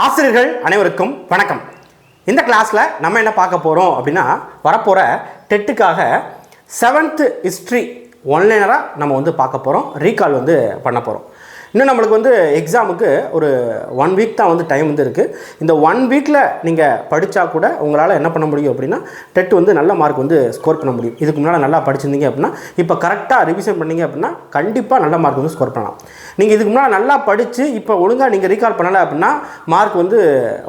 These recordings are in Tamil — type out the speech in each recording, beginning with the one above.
ஆசிரியர்கள் அனைவருக்கும் வணக்கம். இந்த கிளாஸில் நம்ம என்ன பார்க்க போகிறோம் அப்படின்னா, வரப்போகிற டெட்டுக்காக 7th ஹிஸ்ட்ரி ஒன்லைனராக நம்ம வந்து பார்க்க போகிறோம். ரீகால் வந்து பண்ண போகிறோம். இன்னும் நம்மளுக்கு வந்து எக்ஸாமுக்கு ஒரு 1 வீக் தான் வந்து டைம் வந்து இருக்குது. இந்த 1 வீக்கில் நீங்கள் படித்தா கூட உங்களால் என்ன பண்ண முடியும் அப்படின்னா, டெட் வந்து நல்ல மார்க் வந்து ஸ்கோர் பண்ண முடியும். இதுக்கு முன்னால் நல்லா படிச்சிருந்தீங்க அப்படின்னா, இப்போ கரெக்டாக ரிவிஷன் பண்ணிங்க அப்படின்னா கண்டிப்பாக நல்ல மார்க் வந்து ஸ்கோர் பண்ணலாம். நீங்கள் இதுக்கு முன்னால் நல்லா படித்து இப்போ ஒழுங்காக நீங்கள் ரீகால் பண்ணலை அப்படின்னா மார்க் வந்து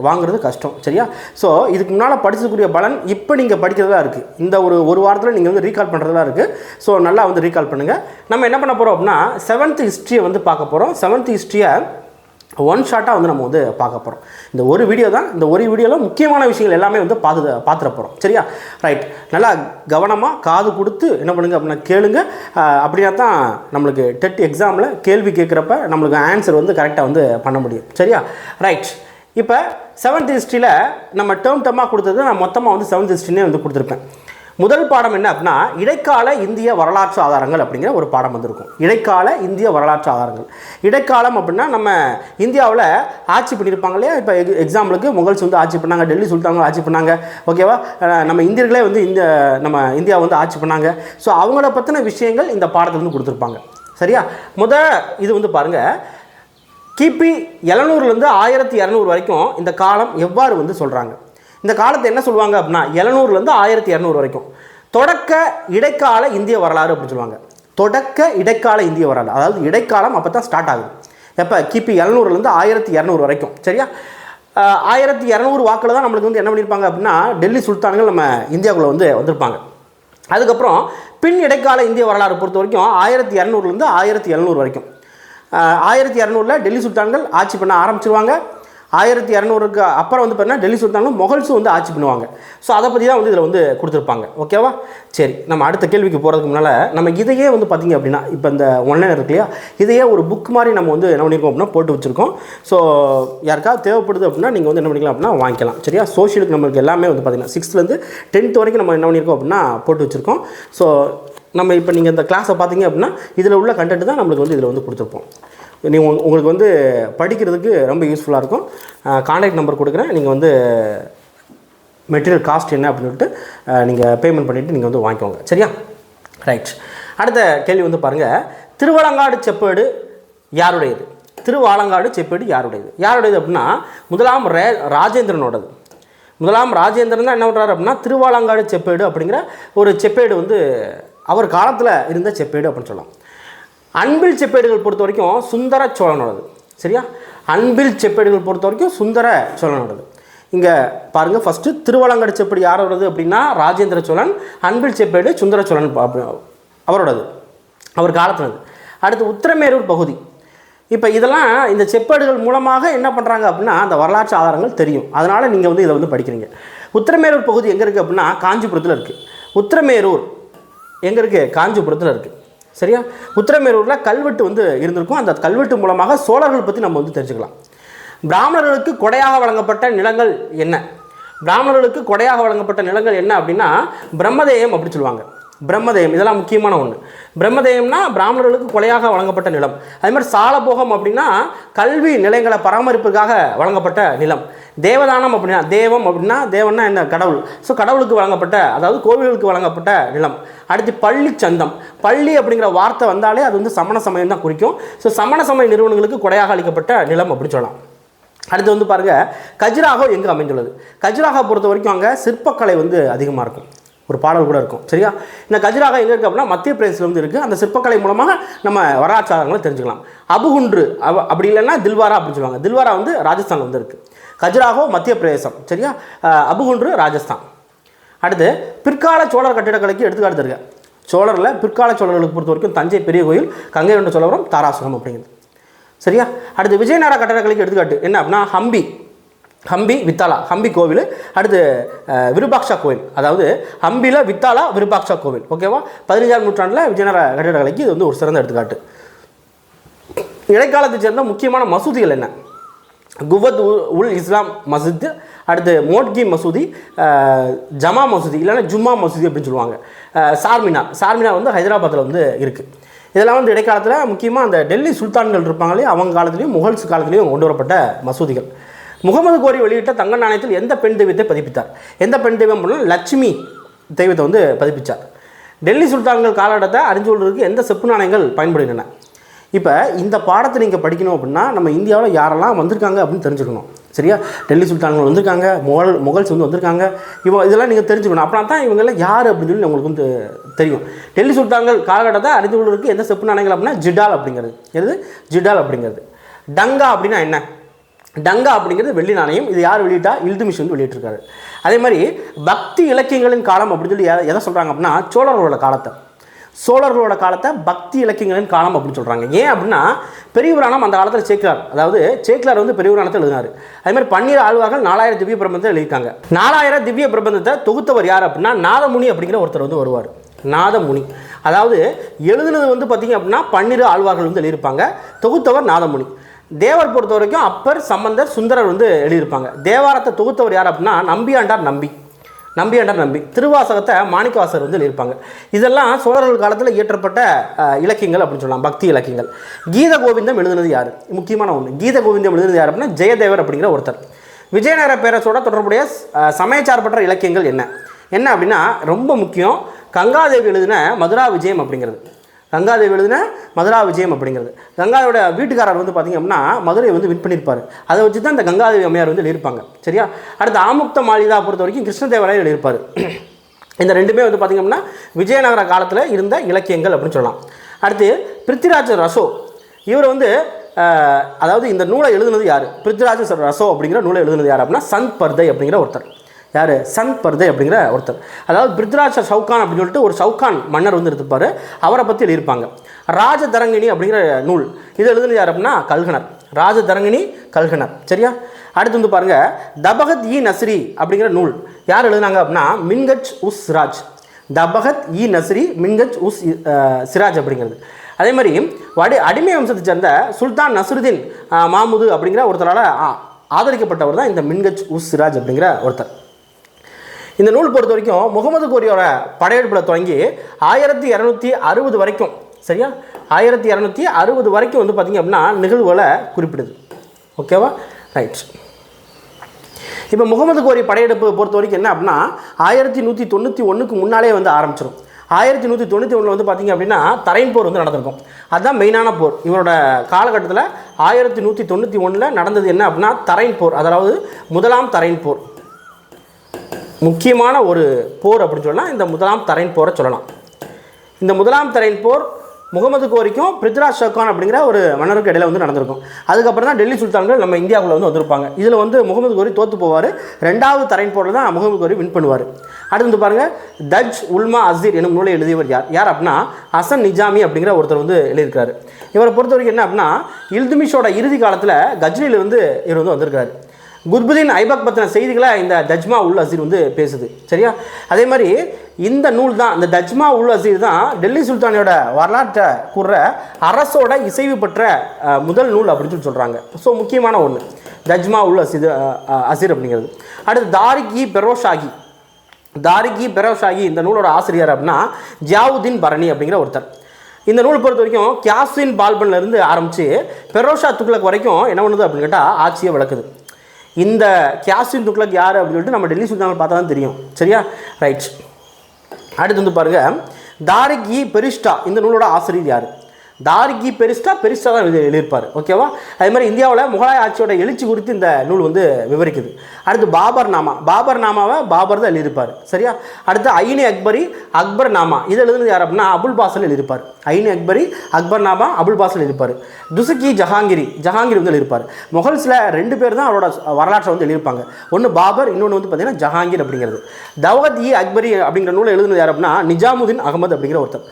வாங்குறது கஷ்டம். சரியா? ஸோ இதுக்கு முன்னால் படிச்சக்கூடிய பலன் இப்போ நீங்கள் படிக்கிறதா இருக்குது. இந்த ஒரு வாரத்தில் நீங்கள் வந்து ரீகால் பண்ணுறதா இருக்குது. ஸோ நல்லா வந்து ரீகால் பண்ணுங்கள். நம்ம என்ன பண்ண போகிறோம் அப்படின்னா, 7th ஹிஸ்ட்ரியை வந்து பார்க்க போகிறோம். 7th ஹிஸ்ட்ரியை ஒன் ஷாட்டாக வந்து நம்ம வந்து பார்க்க போகிறோம். இந்த ஒரு வீடியோ தான். இந்த ஒரு வீடியோவில் முக்கியமான விஷயங்கள் எல்லாமே வந்து பார்த்துட போகிறோம். சரியா? ரைட். நல்லா கவனமாக காது கொடுத்து என்ன பண்ணுங்க அப்படின்னா கேளுங்க. அப்படின்னா தான் நம்மளுக்கு டெட் எக்ஸாமில் கேள்வி கேட்குறப்ப நம்மளுக்கு ஆன்சர் வந்து கரெக்டாக வந்து பண்ண முடியும். சரியா? ரைட். இப்போ 7th ஹிஸ்ட்ரியில் நம்ம டேர்மாக கொடுத்தது நான் மொத்தமாக வந்து 7th ஹிஸ்ட்ரினே வந்து கொடுத்துருப்பேன். முதல் பாடம் என்ன அப்படின்னா, இடைக்கால இந்திய வரலாற்று ஆதாரங்கள் அப்படிங்கிற ஒரு பாடம் வந்திருக்கும். இடைக்கால இந்திய வரலாற்று ஆதாரங்கள். இடைக்காலம் அப்படின்னா நம்ம இந்தியாவில் ஆட்சி பண்ணியிருப்பாங்க இல்லையா? இப்போ எக்ஸாம்பிளுக்கு முகல்ஸ் வந்து ஆட்சி பண்ணாங்க, டெல்லி சுல்தான்கள் ஆட்சி பண்ணாங்க, ஓகேவா? நம்ம இந்தியர்களே வந்து நம்ம இந்தியா வந்து ஆட்சி பண்ணாங்க. ஸோ அவங்கள பற்றின விஷயங்கள் இந்த பாடத்தில் வந்து கொடுத்துருப்பாங்க. சரியா? இது வந்து பாருங்கள், கிபி 700லேருந்து 1200 வரைக்கும் இந்த காலம் எவ்வாறு வந்து சொல்கிறாங்க. இந்த காலத்தை என்ன சொல்லுவாங்க அப்படின்னா, 700லேருந்து 1200 வரைக்கும் தொடக்க இடைக்கால இந்திய வரலாறு அப்படின்னு சொல்லுவாங்க. தொடக்க இடைக்கால இந்திய வரலாறு, அதாவது இடைக்காலம் அப்போ தான் ஸ்டார்ட் ஆகுது. எப்போ? கிபி 700லேருந்து 1200 வரைக்கும். சரியா? 1200 வாக்கில் தான் நம்மளுக்கு வந்து என்ன பண்ணியிருப்பாங்க அப்படின்னா, டெல்லி சுல்தான்கள் நம்ம இந்தியாவுக்குள்ளே வந்து வந்திருப்பாங்க. அதுக்கப்புறம் பின் இடைக்கால இந்திய வரலாறு பொறுத்த வரைக்கும் 1200லேருந்து 1700 வரைக்கும். 1200 டெல்லி சுல்தான்கள் ஆட்சி பண்ண ஆரம்பிச்சிருவாங்க. 1200க்கு அப்புறம் வந்து பார்த்தீங்கன்னா டெல்லி சுல்தான்களும் முகல்ஸும் வந்து ஆட்சி பண்ணுவாங்க. ஸோ அதை பற்றி தான் வந்து இதில் வந்து கொடுத்துருப்பாங்க. ஓகேவா? சரி, நம்ம அடுத்த கேள்விக்கு போகிறதுக்கு முன்னால் நம்ம இதையே வந்து பார்த்திங்க அப்படின்னா, இப்போ இந்த ஒன்லைனர் இருக்கு இல்லையா, இதையே ஒரு புக் மாதிரி நம்ம வந்து என்ன பண்ணியிருக்கோம் அப்படின்னா போட்டு வச்சுருக்கோம். ஸோ யாருக்காவது தேவைப்படுது அப்படின்னா நீங்கள் வந்து என்ன பண்ணிக்கலாம் அப்படின்னா வாங்கிக்கலாம். சரியா? சோஷியலுக்கு நம்மளுக்கு எல்லாமே வந்து பார்த்திங்கன்னா 6th-லேருந்து 10th வரைக்கும் நம்ம என்ன பண்ணியிருக்கோம் அப்படின்னா போட்டு வச்சுருக்கோம். ஸோ நம்ம இப்போ நீங்கள் இந்த கிளாஸை பார்த்தீங்க அப்படின்னா இதில் உள்ள கண்டென்ட் தான் நம்மளுக்கு வந்து இதில் வந்து கொடுத்துருப்போம். உங்களுக்கு வந்து படிக்கிறதுக்கு ரொம்ப யூஸ்ஃபுல்லாக இருக்கும். கான்டாக்ட் நம்பர் கொடுக்குறேன். நீங்கள் வந்து மெட்டீரியல் காஸ்ட் என்ன அப்படின்னு சொல்லிட்டு நீங்கள் பேமெண்ட் பண்ணிவிட்டு நீங்கள் வந்து வாங்கிக்கோங்க. சரியா? ரைட். அடுத்த கேள்வி வந்து பாருங்கள், திருவாலங்காடு செப்பேடு யாருடையது? திருவாலங்காடு செப்பேடு யாருடையது அப்படின்னா, முதலாம் ராஜேந்திரனோடது. முதலாம் ராஜேந்திரன் தான் என்ன பண்ணுறாரு அப்படின்னா, திருவாலங்காடு செப்பேடு அப்படிங்கிற ஒரு செப்பேடு வந்து அவர் காலத்தில் இருந்த செப்பேடு அப்படின்னு சொல்லலாம். அன்பில் செப்பேடுகள் பொறுத்த வரைக்கும் சுந்தர சோழனோடது. சரியா? அன்பில் செப்பேடுகள் பொறுத்த வரைக்கும் சுந்தர சோழனோடது. இங்கே பாருங்கள், ஃபஸ்ட்டு திருவாலங்காடு செப்பேடு யாரோடது அப்படின்னா ராஜேந்திர சோழன். அன்பில் செப்பேடு சுந்தர சோழன் அவரோடது, அவர் காலத்துனது. அடுத்து உத்திரமேரூர் பகுதி. இப்போ இதெல்லாம் இந்த செப்பேடுகள் மூலமாக என்ன பண்ணுறாங்க அப்படின்னா அந்த வரலாற்று ஆதாரங்கள் தெரியும். அதனால் நீங்கள் வந்து இதை வந்து படிக்கிறீங்க. உத்திரமேரூர் பகுதி எங்கே இருக்குது அப்படின்னா காஞ்சிபுரத்தில் இருக்குது. உத்திரமேரூர் எங்கே இருக்குது? காஞ்சிபுரத்தில் இருக்குது. சரியா? உத்திரமேரூரில் கல்வெட்டு வந்து இருந்திருக்கும். அந்த கல்வெட்டு மூலமாக சோழர்கள் பற்றி நம்ம வந்து தெரிஞ்சுக்கலாம். பிராமணர்களுக்கு கொடையாக வழங்கப்பட்ட நிலங்கள் என்ன? பிராமணர்களுக்கு கொடையாக வழங்கப்பட்ட நிலங்கள் என்ன அப்படின்னா பிரம்மதேயம் அப்படி சொல்லுவாங்க. பிரம்மதேயம் இதெல்லாம் முக்கியமான ஒன்று. பிரம்மதேயம்னா பிராமணர்களுக்கு கொலையாக வழங்கப்பட்ட நிலம். அதே மாதிரி சாலபோகம் அப்படின்னா கல்வி நிலையங்களை பராமரிப்புக்காக வழங்கப்பட்ட நிலம். தேவதானம் அப்படின்னா தேவம் அப்படின்னா தேவன்னா என்ன? கடவுள். ஸோ கடவுளுக்கு வழங்கப்பட்ட, அதாவது கோவில்களுக்கு வழங்கப்பட்ட நிலம். அடுத்து பள்ளி சந்தம். பள்ளி அப்படிங்கிற வார்த்தை வந்தாலே அது வந்து சமண சமயம் தான் குறிக்கும். ஸோ சமண சமய நிறுவனங்களுக்கு கொடையாக அளிக்கப்பட்ட நிலம் அப்படின்னு சொல்லலாம். அடுத்து வந்து பாருங்கள், கஜுராஹோ எங்கே அமைந்துள்ளது? கஜுராஹோ பொறுத்த வரைக்கும் அங்கே சிற்பக்கலை வந்து அதிகமாக இருக்கும். ஒரு பாடல் கூட இருக்கும். சரியா? இந்த கஜுராஹோ எங்கே இருக்குது அப்படின்னா மத்திய பிரதேசத்தில் வந்து இருக்குது. அந்த சிற்பக்கலை மூலமாக நம்ம வரலாற்று ஆதாரங்களை தெரிஞ்சுக்கலாம். அபுகுன்று அப்படி இல்லைன்னா தில்வாரா அப்படின்னு சொல்லுவாங்க. தில்வாரா வந்து ராஜஸ்தான் வந்து இருக்குது. கஜுராஹோ மத்திய பிரதேசம். சரியா? அபுகுன்று ராஜஸ்தான். அடுத்து பிற்கால சோழர் கட்டிடக்கலைக்கு எடுத்துக்காட்டு தருக. சோழரில் பிற்கால சோழர்களுக்கு பொறுத்த வரைக்கும் தஞ்சை பெரிய கோயில், கங்கை கொண்ட சோழபுரம், தாராசுரம் அப்படிங்கிறது. சரியா? அடுத்து விஜயநகர கட்டிடக்கலைக்கு எடுத்துக்காட்டு என்ன அப்படின்னா ஹம்பி வித்தாலா, ஹம்பி கோவில். அடுத்து விருபாக்ஷா கோவில், அதாவது ஹம்பியில் வித்தாலா விருபாக்ஷா கோவில். ஓகேவா? 15ஆம் நூற்றாண்டில் விஜயநகர கட்டிடக்கலைக்கு இது வந்து ஒரு சிறந்த எடுத்துக்காட்டு. இடைக்காலத்தை சேர்ந்த முக்கியமான மசூதிகள் என்ன? குவத் உல் இஸ்லாம் மஸ்ஜித், அடுத்து மோட்கி மசூதி, ஜமா மசூதி இல்லைன்னா ஜும்மா மசூதி அப்படின்னு சொல்லுவாங்க. சார்மினார் வந்து ஹைதராபாத்தில் வந்து இருக்குது. இதெல்லாம் வந்து இடைக்காலத்தில் முக்கியமாக அந்த டெல்லி சுல்தான்கள் இருப்பாங்களே அவங்க காலத்துலேயும் முகல்ஸ் காலத்துலேயும் கொண்டு வரப்பட்ட மசூதிகள். முகமது கோரி வெளியிட்ட தங்க நாணயத்தில் எந்த பெண் தெய்வத்தை பதிப்பித்தார்? எந்த பெண் தெய்வம் அப்படின்னா லட்சுமி தெய்வத்தை வந்து பதிப்பித்தார். டெல்லி சுல்தான்கள் காலகட்டத்தை அறிஞ்சு கொள்வதற்கு எந்த செப்பு நாணயங்கள் பயன்படுகின்றன? இப்போ இந்த பாடத்தை நீங்கள் படிக்கணும் அப்படின்னா நம்ம இந்தியாவில் யாரெல்லாம் வந்திருக்காங்க அப்படின்னு தெரிஞ்சுக்கணும். சரியா? டெல்லி சுல்தான்கள் வந்திருக்காங்க, முகல்ஸ் வந்து வந்திருக்காங்க, இதெல்லாம் நீங்கள் தெரிஞ்சுக்கணும். அப்படின்னா தான் இவங்கெல்லாம் யார் அப்படின்னு சொல்லி உங்களுக்கு வந்து தெரியும். டெல்லி சுல்தான்கள் காலகட்டத்தை அறிந்து கொள்வதற்கு எந்த செப்பு நாணயங்கள் அப்படின்னா ஜிடால் அப்படிங்கிறது. எது? ஜிடால் அப்படிங்கிறது. டங்கா அப்படின்னா என்ன? டங்கா அப்படிங்கிறது வெள்ளி நாணயம். இது யார் வெளியிட்டா? இல்துமிஷ் வந்து வெளியிட்டிருக்காரு. அதே மாதிரி பக்தி இலக்கியங்களின் காலம் அப்படின்னு சொல்லி எதை சொல்கிறாங்க அப்படின்னா சோழர்களோட காலத்தை பக்தி இலக்கியங்களின் காலம் அப்படின்னு சொல்கிறாங்க. ஏன் அப்படின்னா பெரிய புராணம் அந்த காலத்தில் சேக்கிலார் வந்து பெரிய புராணத்தை எழுதினார். அதே மாதிரி 12 ஆழ்வார்கள் 4000 திவ்ய பிரபந்தத்தை எழுதியிருக்காங்க. 4000 திவ்ய பிரபந்தத்தை தொகுத்தவர் யார் அப்படின்னா நாதமுனி அப்படிங்கிற ஒருத்தர் வந்து வருவார். நாதமுனி, அதாவது எழுதுனது வந்து பார்த்திங்க அப்படின்னா 12 ஆழ்வார்கள் வந்து எழுதியிருப்பாங்க. தொகுத்தவர் நாதமுனி. தேவர் பொறுத்த வரைக்கும் அப்பர், சம்பந்தர், சுந்தரர் வந்து எழுதியிருப்பாங்க. தேவாரத்தை தொகுத்தவர் யார் அப்படின்னா நம்பியாண்டார் நம்பி. திருவாசகத்தை மாணிக்கவாசகர் வந்து எழுதியிருப்பாங்க. இதெல்லாம் சோழர்கள் காலத்தில் இயற்றப்பட்ட இலக்கியங்கள் அப்படின்னு சொல்லலாம், பக்தி இலக்கியங்கள். கீத கோவிந்தம் எழுதுனது யார்? முக்கியமான ஒன்று. கீத கோவிந்தம் எழுதுனது யார் அப்படின்னா ஜெயதேவர் அப்படிங்கிற ஒருத்தர். விஜயநகர பேரரசோட தொடர்புடைய சமயச்சார்பற்ற இலக்கியங்கள் என்ன அப்படின்னா ரொம்ப முக்கியம். கங்காதேவி எழுதின மதுரா விஜயம் அப்படிங்கிறது. கங்காவோட வீட்டுக்காரர் வந்து பார்த்திங்க அப்படின்னா மதுரையை வந்து வின் பண்ணியிருப்பார். அதை வச்சு தான் இந்த கங்காதேவி அம்மையார் வந்து எழுதியிருப்பாங்க. சரியா? அடுத்து ஆமுக்த மாளிகா பொறுத்த வரைக்கும் கிருஷ்ணதேவராயர் எழுதியிருப்பார். இந்த ரெண்டுமே வந்து பார்த்திங்க அப்படின்னா விஜயநகர காலத்தில் இருந்த இலக்கியங்கள் அப்படின்னு சொல்லலாம். அடுத்து பிருத்திராஜ ரசோ, இவர் வந்து அதாவது இந்த நூலை எழுதுனது யார்? பிருத்திராஜ ரசோ அப்படிங்கிற நூலை எழுதுனது யார் அப்படின்னா சந்த் பர்தை அப்படிங்கிற ஒருத்தர். யார்? சந்த் பர்தை அப்படிங்கிற ஒருத்தர். அதாவது பிருத்ராஜ சவுகான் அப்படின்னு சொல்லிட்டு ஒரு சவுகான் மன்னர் வந்து எடுத்துப்பார். அவரை பற்றி எழுதியிருப்பாங்க. ராஜதரங்கிணி அப்படிங்கிற நூல் இது எழுதுனது யார் அப்படின்னா கல்கனர். ராஜதரங்கிணி கல்கனர். சரியா? அடுத்து வந்து பாருங்கள், தபகத் இ நஸ்ரி அப்படிங்கிற நூல் யார் எழுதுனாங்க அப்படின்னா மின்கஜ் உஸ் சிராஜ். தபகத் இ நஸ்ரி மின்கஜ் உஸ் சிராஜ் அப்படிங்கிறது. அதே மாதிரி அடிமை வம்சத்தை சேர்ந்த சுல்தான் நஸ்ருதீன் மாமுது அப்படிங்கிற ஒருத்தரால் ஆதரிக்கப்பட்டவர் தான் இந்த மின்கஜ் உஸ் சிராஜ் அப்படிங்கிற ஒருத்தர். இந்த நூல் பொறுத்த வரைக்கும் முகமது கோரியோட படையெடுப்பில் தொடங்கி 1260 வரைக்கும், சரியா, 1260 வரைக்கும் வந்து பார்த்திங்க அப்படின்னா நிகழ்வுகளை குறிப்பிடுது. ஓகேவா? ரைட். இப்போ முகமது கோரி படையெடுப்பு பொறுத்த வரைக்கும் என்ன அப்படின்னா 1191க்கு முன்னாலே வந்து ஆரம்பிச்சிடும். 1191 வந்து பார்த்திங்க அப்படின்னா தரைன் போர் வந்து நடந்திருக்கும். அதுதான் மெயினான போர். இவரோட காலகட்டத்தில் 1191 நடந்தது என்ன அப்படின்னா தரைன் போர், அதாவது முதலாம் தரைன் போர். முக்கியமான ஒரு போர் அப்படின்னு சொல்லலாம். இந்த முதலாம் தரைன் போரை சொல்லலாம். இந்த முதலாம் தரைன் போர் முகமது கோரிக்கும் பிருத்விராஜ் சவுகான் அப்படிங்கிற ஒரு மன்னருக்கு இடையில வந்து நடந்திருக்கும். அதுக்கப்புறம் தான் டெல்லி சுல்தான்கள் நம்ம இந்தியாவுக்குள்ள வந்து வந்திருப்பாங்க. இதில் வந்து முகமது கோரி தோற்று போவார். 2வது தரைன் போரில் தான் முகமது கோரி வின் பண்ணுவார். அடுத்து வந்து பாருங்கள், தஜ் உல்மா அசீர் என்னும் நூலை எழுதியவர் யார் அப்படின்னா ஹசன் நிஜாமி அப்படிங்கிற ஒருத்தர் வந்து எழுதியிருக்காரு. இவரை பொறுத்த வரைக்கும் என்ன அப்படின்னா இல்துமிஷோட இறுதி காலத்தில் கஜ்னியில் வந்து இவர் வந்து வந்திருக்காரு. குத்புதீன் ஐபக் பற்றின செய்திகளை இந்த தஜ்மா உல் அசீர் வந்து பேசுது. சரியா? அதே மாதிரி இந்த நூல் தான், இந்த தஜ்மா உல் அசீர் தான் டெல்லி சுல்தானியோட வரலாற்றை கூறுற அரசோட இசைவு பெற்ற முதல் நூல் அப்படின்னு சொல்லி சொல்கிறாங்க. ஸோ முக்கியமான ஒன்று தஜ்மா உல் அசீர் அப்படிங்கிறது. அடுத்து தாரிக் இ பெரோஷாகி இந்த நூலோட ஆசிரியர் அப்படின்னா ஜியாவுதீன் பரணி அப்படிங்கிற ஒருத்தர். இந்த நூல் பொறுத்த வரைக்கும் கியாசுதீன் பால்பன்லேருந்து ஆரம்பித்து பெரோஷா துக்ளக் வரைக்கும் என்ன பண்ணுது அப்படின்னு கேட்டால் ஆட்சியை விளக்குது. இந்த கியாசுதீன் துக்ளக் யார் அப்படின்னு சொல்லிட்டு நம்ம டெல்லி சுல்தான்கள் பார்த்தா தான் தெரியும். சரியா? ரைட். அடுத்து வந்து பாருங்கள், தாரிக் இ பெரிஸ்டா இந்த நூலோட ஆசிரியர் யார்? தாரிக் இ பெரிஸ்டா தான் எழுதியிருப்பார். ஓகேவா? அதே மாதிரி இந்தியாவில் முகலாய ஆட்சியோட எழுச்சி குறித்து இந்த நூல் வந்து விவரிக்குது. அடுத்து பாபர் நாமாவை பாபர் தான் எழுதியிருப்பார். சரியா? அடுத்து ஐனி அக்பர் நாமா இது எழுதுனது யார் அப்படின்னா அபுல் பாசல் எழுதியிருப்பார். ஐனி அக்பர் நாமா அபுல் பாசல் எழுதியிருப்பார். துசுக்கி ஜஹாங்கீர் வந்து எழுதியிருப்பார். முகல்ஸில் 2 பேர் தான் அவரோட வரலாற்றை வந்து எழுதியிருப்பாங்க. ஒன்று பாபர், இன்னொன்று வந்து பார்த்தீங்கன்னா ஜஹாங்கீர் அப்படிங்கிறது. தவத் இ அக்பரி அப்படிங்கிற நூலை எழுதுனது யார் அப்படின்னா நிஜாமுதீன் அகமது அப்படிங்கிற ஒருத்தர்.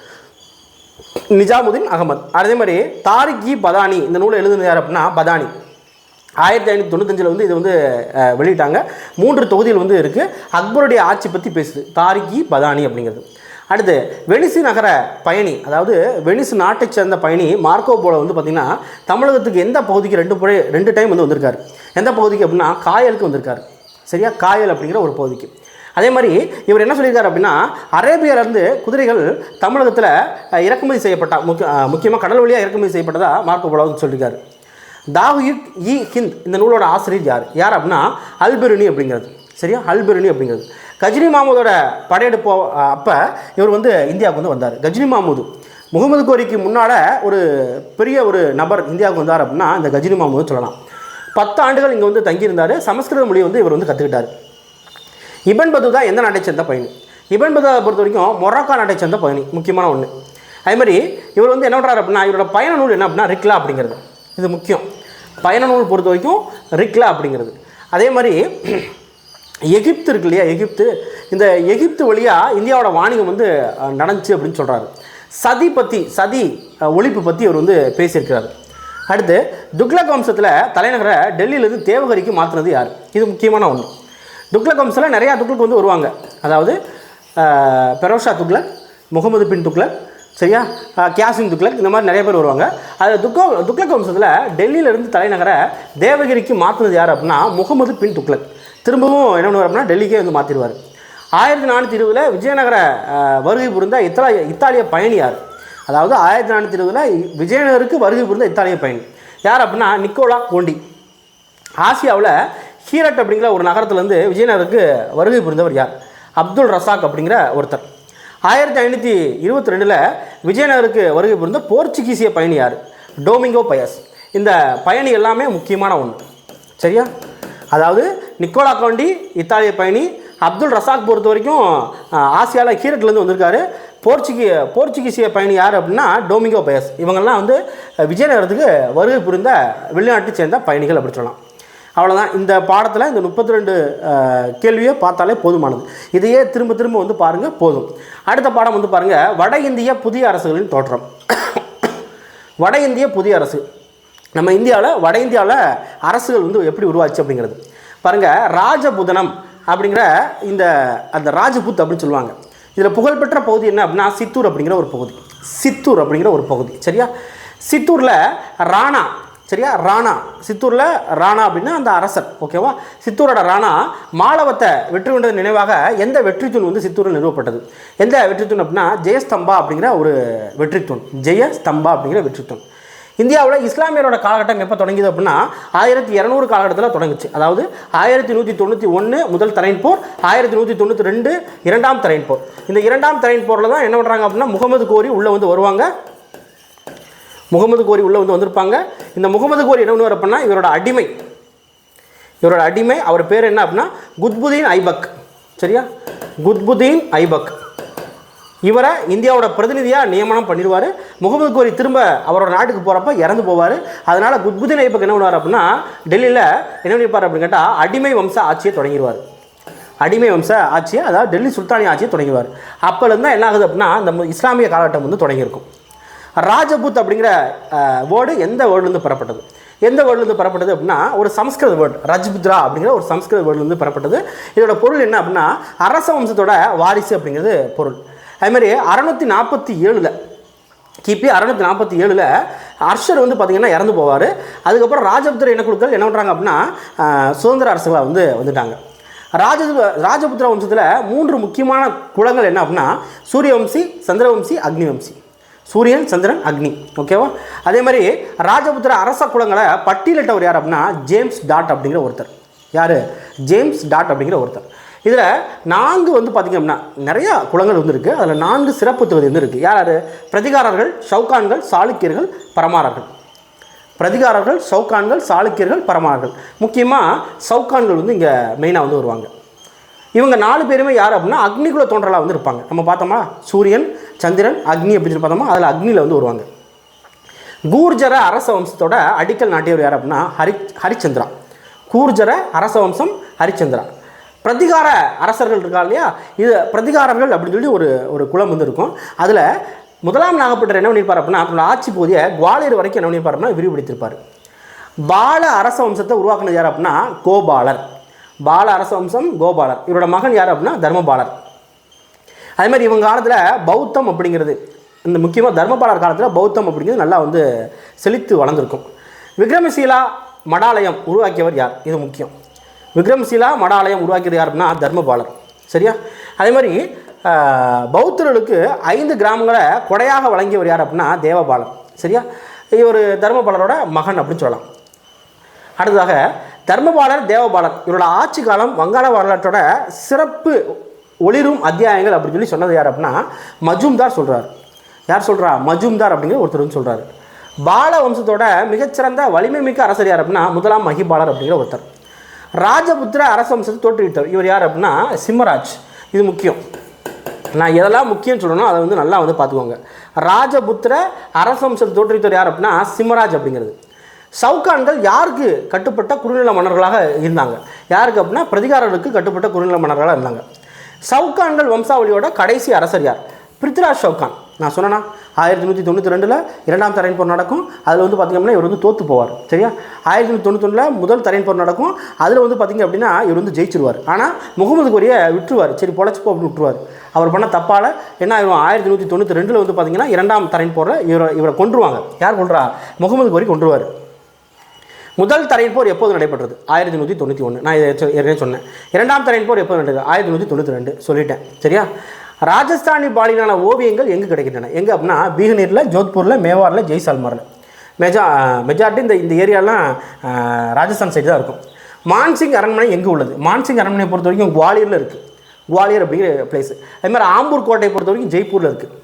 அதே மாதிரி தாரிக் இ பதானி இந்த நூலை எழுதுனது யார் அப்படின்னா பதானி. 1595 வந்து இது வந்து வெளியிட்டாங்க. 3 தொகுதியில் வந்து இருக்குது. அக்பருடைய ஆட்சி பற்றி பேசுது தாரிக் இ பதானி அப்படிங்கிறது. அடுத்து வெனிசு நகர பயணி, அதாவது வெனிசு நாட்டை சேர்ந்த பயணி மார்க்கோ போலோ வந்து பார்த்திங்கன்னா தமிழகத்துக்கு எந்த பகுதிக்கு 2 டைம் வந்து வந்திருக்காரு. எந்த பகுதிக்கு அப்படின்னா காயலுக்கு வந்திருக்காரு. சரியா? காயல் அப்படிங்கிற ஒரு பகுதிக்கு. அதே மாதிரி இவர் என்ன சொல்லியிருக்காரு அப்படின்னா அரேபியாவிலேருந்து குதிரைகள் தமிழகத்தில் இறக்குமதி செய்யப்பட்ட முக்கியமாக கடல் வழியாக இறக்குமதி செய்யப்பட்டதாக மார்க்கோ போலோ சொல்லியிருக்காரு. தாஹ்யுக் இ ஹிந்த் இந்த நூலோட ஆசிரியர் யார் யார் அப்படின்னா அல்பெருனி அப்படிங்கிறது. சரியா, அல்பெருனி அப்படிங்கிறது. கஜ்னி மாமூதோட படையெடுப்போ அப்போ இவர் வந்து இந்தியாவுக்கு வந்து வந்தார். கஜ்னி மாமூது முகமது கோரிக்கு முன்னால் ஒரு பெரிய ஒரு நபர் இந்தியாவுக்கு வந்தார் அப்படின்னா இந்த கஜ்னி மாமூது சொல்லலாம். 10 ஆண்டுகள் இங்கே வந்து தங்கியிருந்தார். சமஸ்கிருத மொழியை வந்து இவர் வந்து கற்றுக்கிட்டார். இபன் பத்துதா எந்த நாட்டை சேர்ந்த பயணி? இபன் பத்துதாவை பொறுத்த வரைக்கும் மொராக்கோ நாட்டை சேர்ந்த பயணி, முக்கியமான ஒன்று. அதேமாதிரி இவர் வந்து என்ன பண்ணுறாரு அப்படின்னா இவரோட பயண நூல் என்ன அப்படின்னா ரிக்லா அப்படிங்கிறது. இது முக்கியம். பயண நூல் பொறுத்த வரைக்கும் ரிக்லா அப்படிங்கிறது. அதே மாதிரி எகிப்து இருக்கு இல்லையா, எகிப்து, இந்த எகிப்து வழியாக இந்தியாவோட வாணிகம் வந்து நடந்துச்சு அப்படின்னு சொல்கிறாரு. சதி ஒழிப்பு பற்றி இவர் வந்து பேசியிருக்கிறார். அடுத்து துக்ளக் வம்சத்தில் தலைநகரை டெல்லியிலேருந்து தேவகரிக்கு மாற்றினது யார்? இது முக்கியமான ஒன்று. துக்ளக் வம்சத்தில் நிறையா துக்ளக் வந்து வருவாங்க. அதாவது பெரோஷா துக்ளக், முகமது பின் துக்ளக், சரியா, கியாசின் துக்ளக், இந்த மாதிரி நிறைய பேர் வருவாங்க. அது துக்ளக் வம்சத்தில் டெல்லியிலேருந்து தலைநகரை தேவகிரிக்கு மாற்றினது யார் அப்படின்னா முகமது பின் துக்ளக். திரும்பவும் என்ன பண்ணுவார் அப்படின்னா டெல்லிக்கே வந்து மாற்றிடுவார். 1420 விஜயநகர வருகை புரிந்த இத்தாலிய பயணி யார்? அதாவது 1420 விஜயநகருக்கு வருகை புரிந்த இத்தாலிய பயணி யார் அப்படின்னா நிக்கோலா கோண்டி. ஆசியாவில் ஹீரட் அப்படிங்கிற ஒரு நகரத்துலேருந்து விஜயநகருக்கு வருகை புரிந்தவர் யார்? அப்துல் ரசாக் அப்படிங்கிற ஒருத்தர். 1522 விஜயநகருக்கு வருகை புரிந்த போர்ச்சுகீசிய பயணி யார்? டோமிங்கோ பயஸ். இந்த பயணி எல்லாமே முக்கியமான ஒன்று. சரியா, அதாவது நிக்கோலா கோண்டி இத்தாலிய பயணி, அப்துல் ரசாக் பொறுத்த வரைக்கும் ஆசியாவில் ஹீரட்லேருந்து வந்திருக்காரு. போர்ச்சுகீசிய பயணி யார் அப்படின்னா டோமிங்கோ பயஸ். இவங்கெல்லாம் வந்து விஜயநகரத்துக்கு வருகை புரிந்த வெளிநாட்டை சேர்ந்த பயணிகள் அப்படி சொல்லலாம். அவ்வளோதான். இந்த பாடத்தில் இந்த 32 கேள்வியை பார்த்தாலே போதுமானது. இதையே திரும்ப திரும்ப வந்து பாருங்கள், போதும். அடுத்த பாடம் வந்து பாருங்கள், வட இந்திய புதிய அரசுகளின் தோற்றம். வட இந்திய புதிய அரசு, நம்ம இந்தியாவில் வட இந்தியாவில் அரசுகள் வந்து எப்படி உருவாச்சு அப்படிங்கிறது பாருங்கள். ராஜபுதனம் அப்படிங்கிற அந்த ராஜபுத் அப்படின்னு சொல்லுவாங்க. இதில் புகழ்பெற்ற பகுதி என்ன அப்படின்னா சித்தூர் அப்படிங்கிற ஒரு பகுதி. சரியா, சித்தூரில் ராணா, சரியா, ராணா, சித்தூரில் ராணா அப்படின்னா அந்த அரசர். ஓகேவா, சித்தூரோட ராணா மாலவத்தை வெற்றி கொண்டது நினைவாக எந்த வெற்றி தூண் வந்து சித்தூரில் நிறுவப்பட்டது? எந்த வெற்றி தூண் அப்படின்னா ஜெயஸ்தம்பா அப்படிங்கிற ஒரு வெற்றி தூண். ஜெயஸ்தம்பா அப்படிங்கிற வெற்றி தூண். இந்தியாவில் இஸ்லாமியரோட காலகட்டம் எப்போ தொடங்கியது அப்படின்னா 1200 காலகட்டத்தில் தொடங்குச்சு. அதாவது 1191 முதல் தரையின் போர், 1192 இரண்டாம் தரையின் போர். இந்த இரண்டாம் தரையின் போரில் தான் என்ன பண்ணுறாங்க அப்படின்னா முகமது கோரி உள்ளே வந்து வருவாங்க. முகமது கோரி உள்ளே வந்து வந்திருப்பாங்க. இந்த முகமது கோரி என்ன பண்ணுவார் அப்படின்னா இவரோட அடிமை அவர் பேர் என்ன அப்படின்னா குத்புதீன் ஐபக். சரியா, குத்புதீன் ஐபக். இவரை இந்தியாவோட பிரதிநிதியாக நியமனம் பண்ணிடுவார். முகமது கோரி திரும்ப அவரோட நாட்டுக்கு போகிறப்ப இறந்து போவார். அதனால் குத்புதீன் ஐபக் என்ன பண்ணுவார் அப்படின்னா டெல்லியில் என்ன பண்ணியிருப்பார் அப்படின்னு கேட்டால் அடிமை வம்ச ஆட்சியை தொடங்கிடுவார். அடிமை வம்ச ஆட்சியை, அதாவது டெல்லி சுல்தானிய ஆட்சியை தொடங்கிடுவார். அப்போலேருந்து தான் என்ன ஆகுது அப்படின்னா இந்த இஸ்லாமிய காலகட்டம் வந்து தொடங்கியிருக்கும். ராஜபுத் அப்படிங்கிற வேர்டு எந்த வேர்டுலேருந்து பெறப்பட்டது அப்படின்னா ஒரு சமஸ்கிருத வேர்டு, ரஜ்புத்ரா அப்படிங்கிற ஒரு சமஸ்கிருத வேர்டுலேருந்து பெறப்பட்டது. இதோட பொருள் என்ன அப்படின்னா அரச வம்சத்தோட வாரிசு அப்படிங்கிறது பொருள். அதுமாதிரி 647 கிபி 647 அர்ஷர் வந்து பார்த்திங்கன்னா இறந்து போவார். அதுக்கப்புறம் ராஜபுத்திர இனக்குழுக்கள் என்ன பண்ணுறாங்க அப்படின்னா சுதந்திர அரசுகளாக வந்து வந்துட்டாங்க. ராஜபுத்திர வம்சத்தில் 3 முக்கியமான குலங்கள் என்ன அப்படின்னா சூரியவம்சி, சந்திரவம்சி, அக்னிவம்சி. சூரியன், சந்திரன், அக்னி. ஓகேவா, அதே மாதிரி ராஜபுத்திர அரச குலங்களை பட்டியலிட்டவர் யார் அப்படின்னா ஜேம்ஸ் டாட் அப்படிங்கிற ஒருத்தர். யார்? ஜேம்ஸ் டாட் அப்படிங்கிற ஒருத்தர். இதில் 4 வந்து பார்த்திங்க அப்படின்னா நிறையா குலங்கள் வந்து இருக்குது. அதில் 4 சிறப்பு தொகுதி வந்து இருக்குது. யார்? பிரதிகாரர்கள், சவுகான்கள், சாளுக்கியர்கள், பரமாரர்கள். பிரதிகாரர்கள், சவுகான்கள், சாளுக்கியர்கள், பரமாரர்கள். முக்கியமாக சவுகான்கள் வந்து இங்கே மெயினாக வந்து வருவாங்க. இவங்க 4 பேருமே யார் அப்படின்னா அக்னிகுல தோன்றலாக வந்து இருப்பாங்க. நம்ம பார்த்தோமா சூரியன், சந்திரன், அக்னி அப்படின்னு பார்த்தோமா, அதில் அக்னியில் வந்து வருவாங்க. கூர்ஜர அரச வம்சத்தோட அடிக்கல் நாட்டியவர் யார் அப்படின்னா ஹரிச்சந்திரா. கூர்ஜர அரச வம்சம், ஹரிச்சந்திரா. பிரதிகார அரசர்கள் இருக்கா இல்லையா, இது பிரதிகாரர்கள் அப்படின்னு சொல்லி ஒரு குலம் வந்து இருக்கும். அதில் முதலாம் நாகப்பட்டர் என்ன பண்ணியிருப்பார் அப்படின்னா தன்னோட ஆட்சி பகுதியை குவாலியர் வரைக்கும் என்ன பண்ணியிருப்பார் அப்படின்னா விரிவுபடுத்தியிருப்பார். பால அரச வம்சத்தை உருவாக்குனது யார் அப்படின்னா கோபாலர். பால அரச வம்சம் கோபாலர். இவரோட மகன் யார் அப்படின்னா தர்மபாலர். அதே மாதிரி இவங்க காலத்தில் பௌத்தம் அப்படிங்கிறது, இந்த முக்கியமாக தர்மபாலர் காலத்தில் பௌத்தம் அப்படிங்கிறது நல்லா வந்து செழித்து வளர்ந்துருக்கும். விக்ரமசீலா மடாலயம் உருவாக்கியவர் யார்? இது முக்கியம். விக்ரமசீலா மடாலயம் உருவாக்கியது யார் அப்படின்னா தர்மபாலர். சரியா, அதே மாதிரி பௌத்தர்களுக்கு 5 கிராமங்களை கொடையாக வழங்கியவர் யார் அப்படின்னா தேவபாலர். சரியா, இவர் தர்மபாலரோட மகன் அப்படின்னு சொல்லலாம். அடுத்ததாக தர்மபாலர், தேவபாலர் இவரோட ஆட்சி காலம் வங்காள வரலாற்றோட சிறப்பு ஒளிரும் அத்தியாயங்கள் அப்படின்னு சொல்லி சொன்னது யார் அப்படின்னா மஜும்தார் சொல்கிறார். யார் சொல்கிறா? மஜும்தார் அப்படிங்கிற ஒருத்தர் வந்து சொல்கிறார். பால வம்சத்தோட மிகச்சிறந்த வலிமை மிக்க அரசர் யார் அப்படின்னா முதலாம் மகிபாலர் அப்படிங்கிற ஒருத்தர். ராஜபுத்திர அரச வம்சத்தை தோற்றுவித்தவர் இவர் யார் அப்படின்னா சிம்மராஜ். இது முக்கியம். நான் எதெல்லாம் முக்கியம்னு சொல்லணும் அதை வந்து நல்லா வந்து பார்த்துக்கோங்க. ராஜபுத்திர அரச வம்சத்தை தோற்றுவித்தவர் யார் அப்படின்னா சிம்மராஜ் அப்படிங்கிறது. சவுகான்கள் யாருக்கு கட்டுப்பட்ட குறுநில மன்னர்களாக இருந்தாங்க? யாருக்கு அப்படின்னா பிரதிகாரர்களுக்கு கட்டுப்பட்ட குறுநில மன்னர்களாக இருந்தாங்க. சவுகான்கள் வம்சாவளியோட கடைசி அரசர் யார்? பிருத்விராஜ் சவுகான். நான் சொன்னேன்னா 1192 இரண்டாம் தரையின் போர் நடக்கும். அதில் வந்து பார்த்திங்க அப்படின்னா இவர் வந்து தோற்று போவார். சரியா? 1191 முதல் தரையின் போர் நடக்கும். அதில் வந்து பார்த்திங்க அப்படின்னா இவர் வந்து ஜெயிச்சிருவார். ஆனால் முகமது கோரியை விட்டுருவார். சரி பொழைச்சிப்போ அப்படின்னு விட்டுருவார். அவர் பண்ண தப்பால் என்ன ஆயிரும்? 1192 வந்து பார்த்திங்கன்னா இரண்டாம் தரையின் போரில் இவரை கொன்றுவாங்க. யார் கொன்றா? முகமது கோரி கொன்றுவார். முதல் தரையின் போர் எப்போது நடைபெற்றது? 1191. நான் ஏற்கனவே சொன்னேன். இரண்டாம் தரையின் போர் எப்போது நடைபெற்றது? 1192 சொல்லிட்டேன். சரியா? ராஜஸ்தானி பாணியிலான ஓவியங்கள் எங்கே கிடைக்கின்றன? எங்கே அப்படின்னா பீகானில், ஜோத்பூரில், மேவாரில், ஜெய்சால்மரில். மெஜாரிட்டி இந்த ஏரியாலாம் ராஜஸ்தான் சைடு தான் இருக்கும். மான்சிங் அரண்மனை எங்கே உள்ளது? மான்சிங் அரண்மனையை பொறுத்த வரைக்கும் குவாலியரில் இருக்குது. குவாலியர் அப்படிங்கிற பிளேஸ். அதுமாதிரி ஆம்பூர் கோட்டையை பொறுத்த வரைக்கும் ஜெய்ப்பூரில் இருக்குது.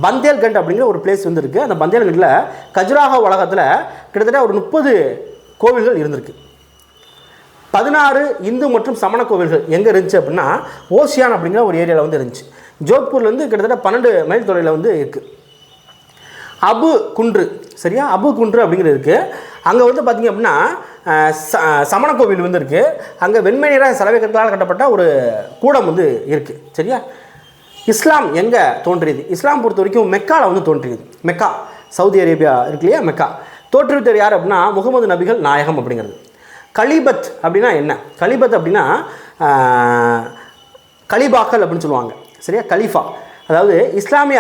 பந்தேல்கண்ட் அப்படிங்கிற ஒரு பிளேஸ் வந்து இருக்குது. அந்த பந்தேல்கண்டில் கஜுராஹோ வளாகத்தில் கிட்டத்தட்ட ஒரு 30 கோவில்கள் இருந்திருக்கு. 16 இந்து மற்றும் சமண கோவில்கள் எங்கே இருந்துச்சு அப்படின்னா ஓசியான் அப்படிங்கிற ஒரு ஏரியாவில் வந்து இருந்துச்சு. ஜோத்பூர்லேருந்து கிட்டத்தட்ட 12 மைல் தொலைவில் வந்து இருக்குது. அபு குன்று. சரியா? அபு குன்று அப்படிங்கிறது இருக்குது. அங்கே வந்து பார்த்திங்க அப்படின்னா சமண கோவில் வந்து இருக்குது. அங்கே வெண்மை நிற சலவை கற்களால் கட்டப்பட்ட ஒரு கூடம் வந்து இருக்குது. சரியா? இஸ்லாம் எங்கே தோன்றியது? இஸ்லாம் பொறுத்த வரைக்கும் மெக்காவில் வந்து தோன்றியது. மெக்கா சவுதி அரேபியா இருக்கு இல்லையா? மெக்கா. தோற்றுவித்தவர் யார் அப்படின்னா முகமது நபிகள் நாயகம் அப்படிங்கிறது. கலிபத் அப்படின்னா என்ன? கலிபத் அப்படின்னா கலிபாக்கள் அப்படின்னு சொல்லுவாங்க. சரியா? கலீஃபா அதாவது இஸ்லாமிய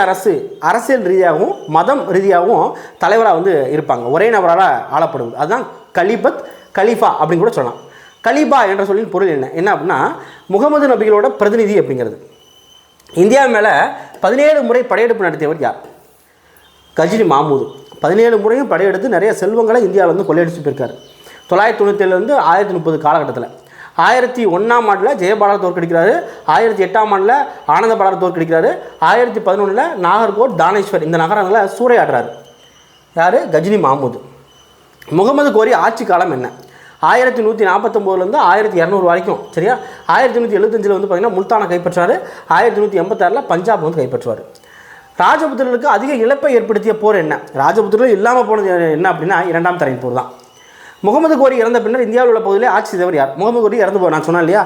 அரசியல் ரீதியாகவும் மதம் ரீதியாகவும் தலைவராக வந்து இருப்பாங்க. ஒரே நபரால் ஆளப்படுவது. அதுதான் கலிபத், கலீஃபா அப்படின்னு கூட சொல்லலாம். கலீபா என்ற சொல்லின் பொருள் என்ன அப்படின்னா முகமது நபிகளோட பிரதிநிதி அப்படிங்கிறது. இந்தியா மேலே 17 முறை படையெடுப்பு நடத்தியவர் யார்? கஜினி மாமூது. 17 முறையும் படையெடுத்து நிறைய செல்வங்களை இந்தியாவில் வந்து கொள்ளையடிச்சு போயிருக்காரு. 997 1030 காலகட்டத்தில் 1001ஆம் ஆண்டில் ஜெயபாலர் தோற்கடிக்கிறாரு. 1008ஆம் ஆண்டில் ஆனந்தபாலர் தோற்கடிக்கிறாரு. 1011 நாகர்கோட், தானேஸ்வர் இந்த நகரங்களில் சூறையாடுறாரு. யார்? கஜினி மாமூது. முகமது கோரி ஆட்சி காலம் என்ன? 1149 1200 வரைக்கும். சரியா? 1175 வந்து பார்த்திங்கன்னா முல்தானை கைப்பற்றாரு. 1186 பஞ்சாப் வந்து கைப்பற்றுவார். ராஜபுத்திரர்களுக்கு அதிக இழப்பை ஏற்படுத்திய போர் என்ன? ராஜபுத்திரர்கள் இல்லாமல் போனது என்ன அப்படின்னா இரண்டாம் தரையின் போர் தான். முகமது கோரி இறந்த பின்னர் இந்தியாவில் உள்ள பகுதியிலே ஆட்சி செய்தவர் யார்? முகமது கோரி இறந்து நான் சொன்னேன் இல்லையா?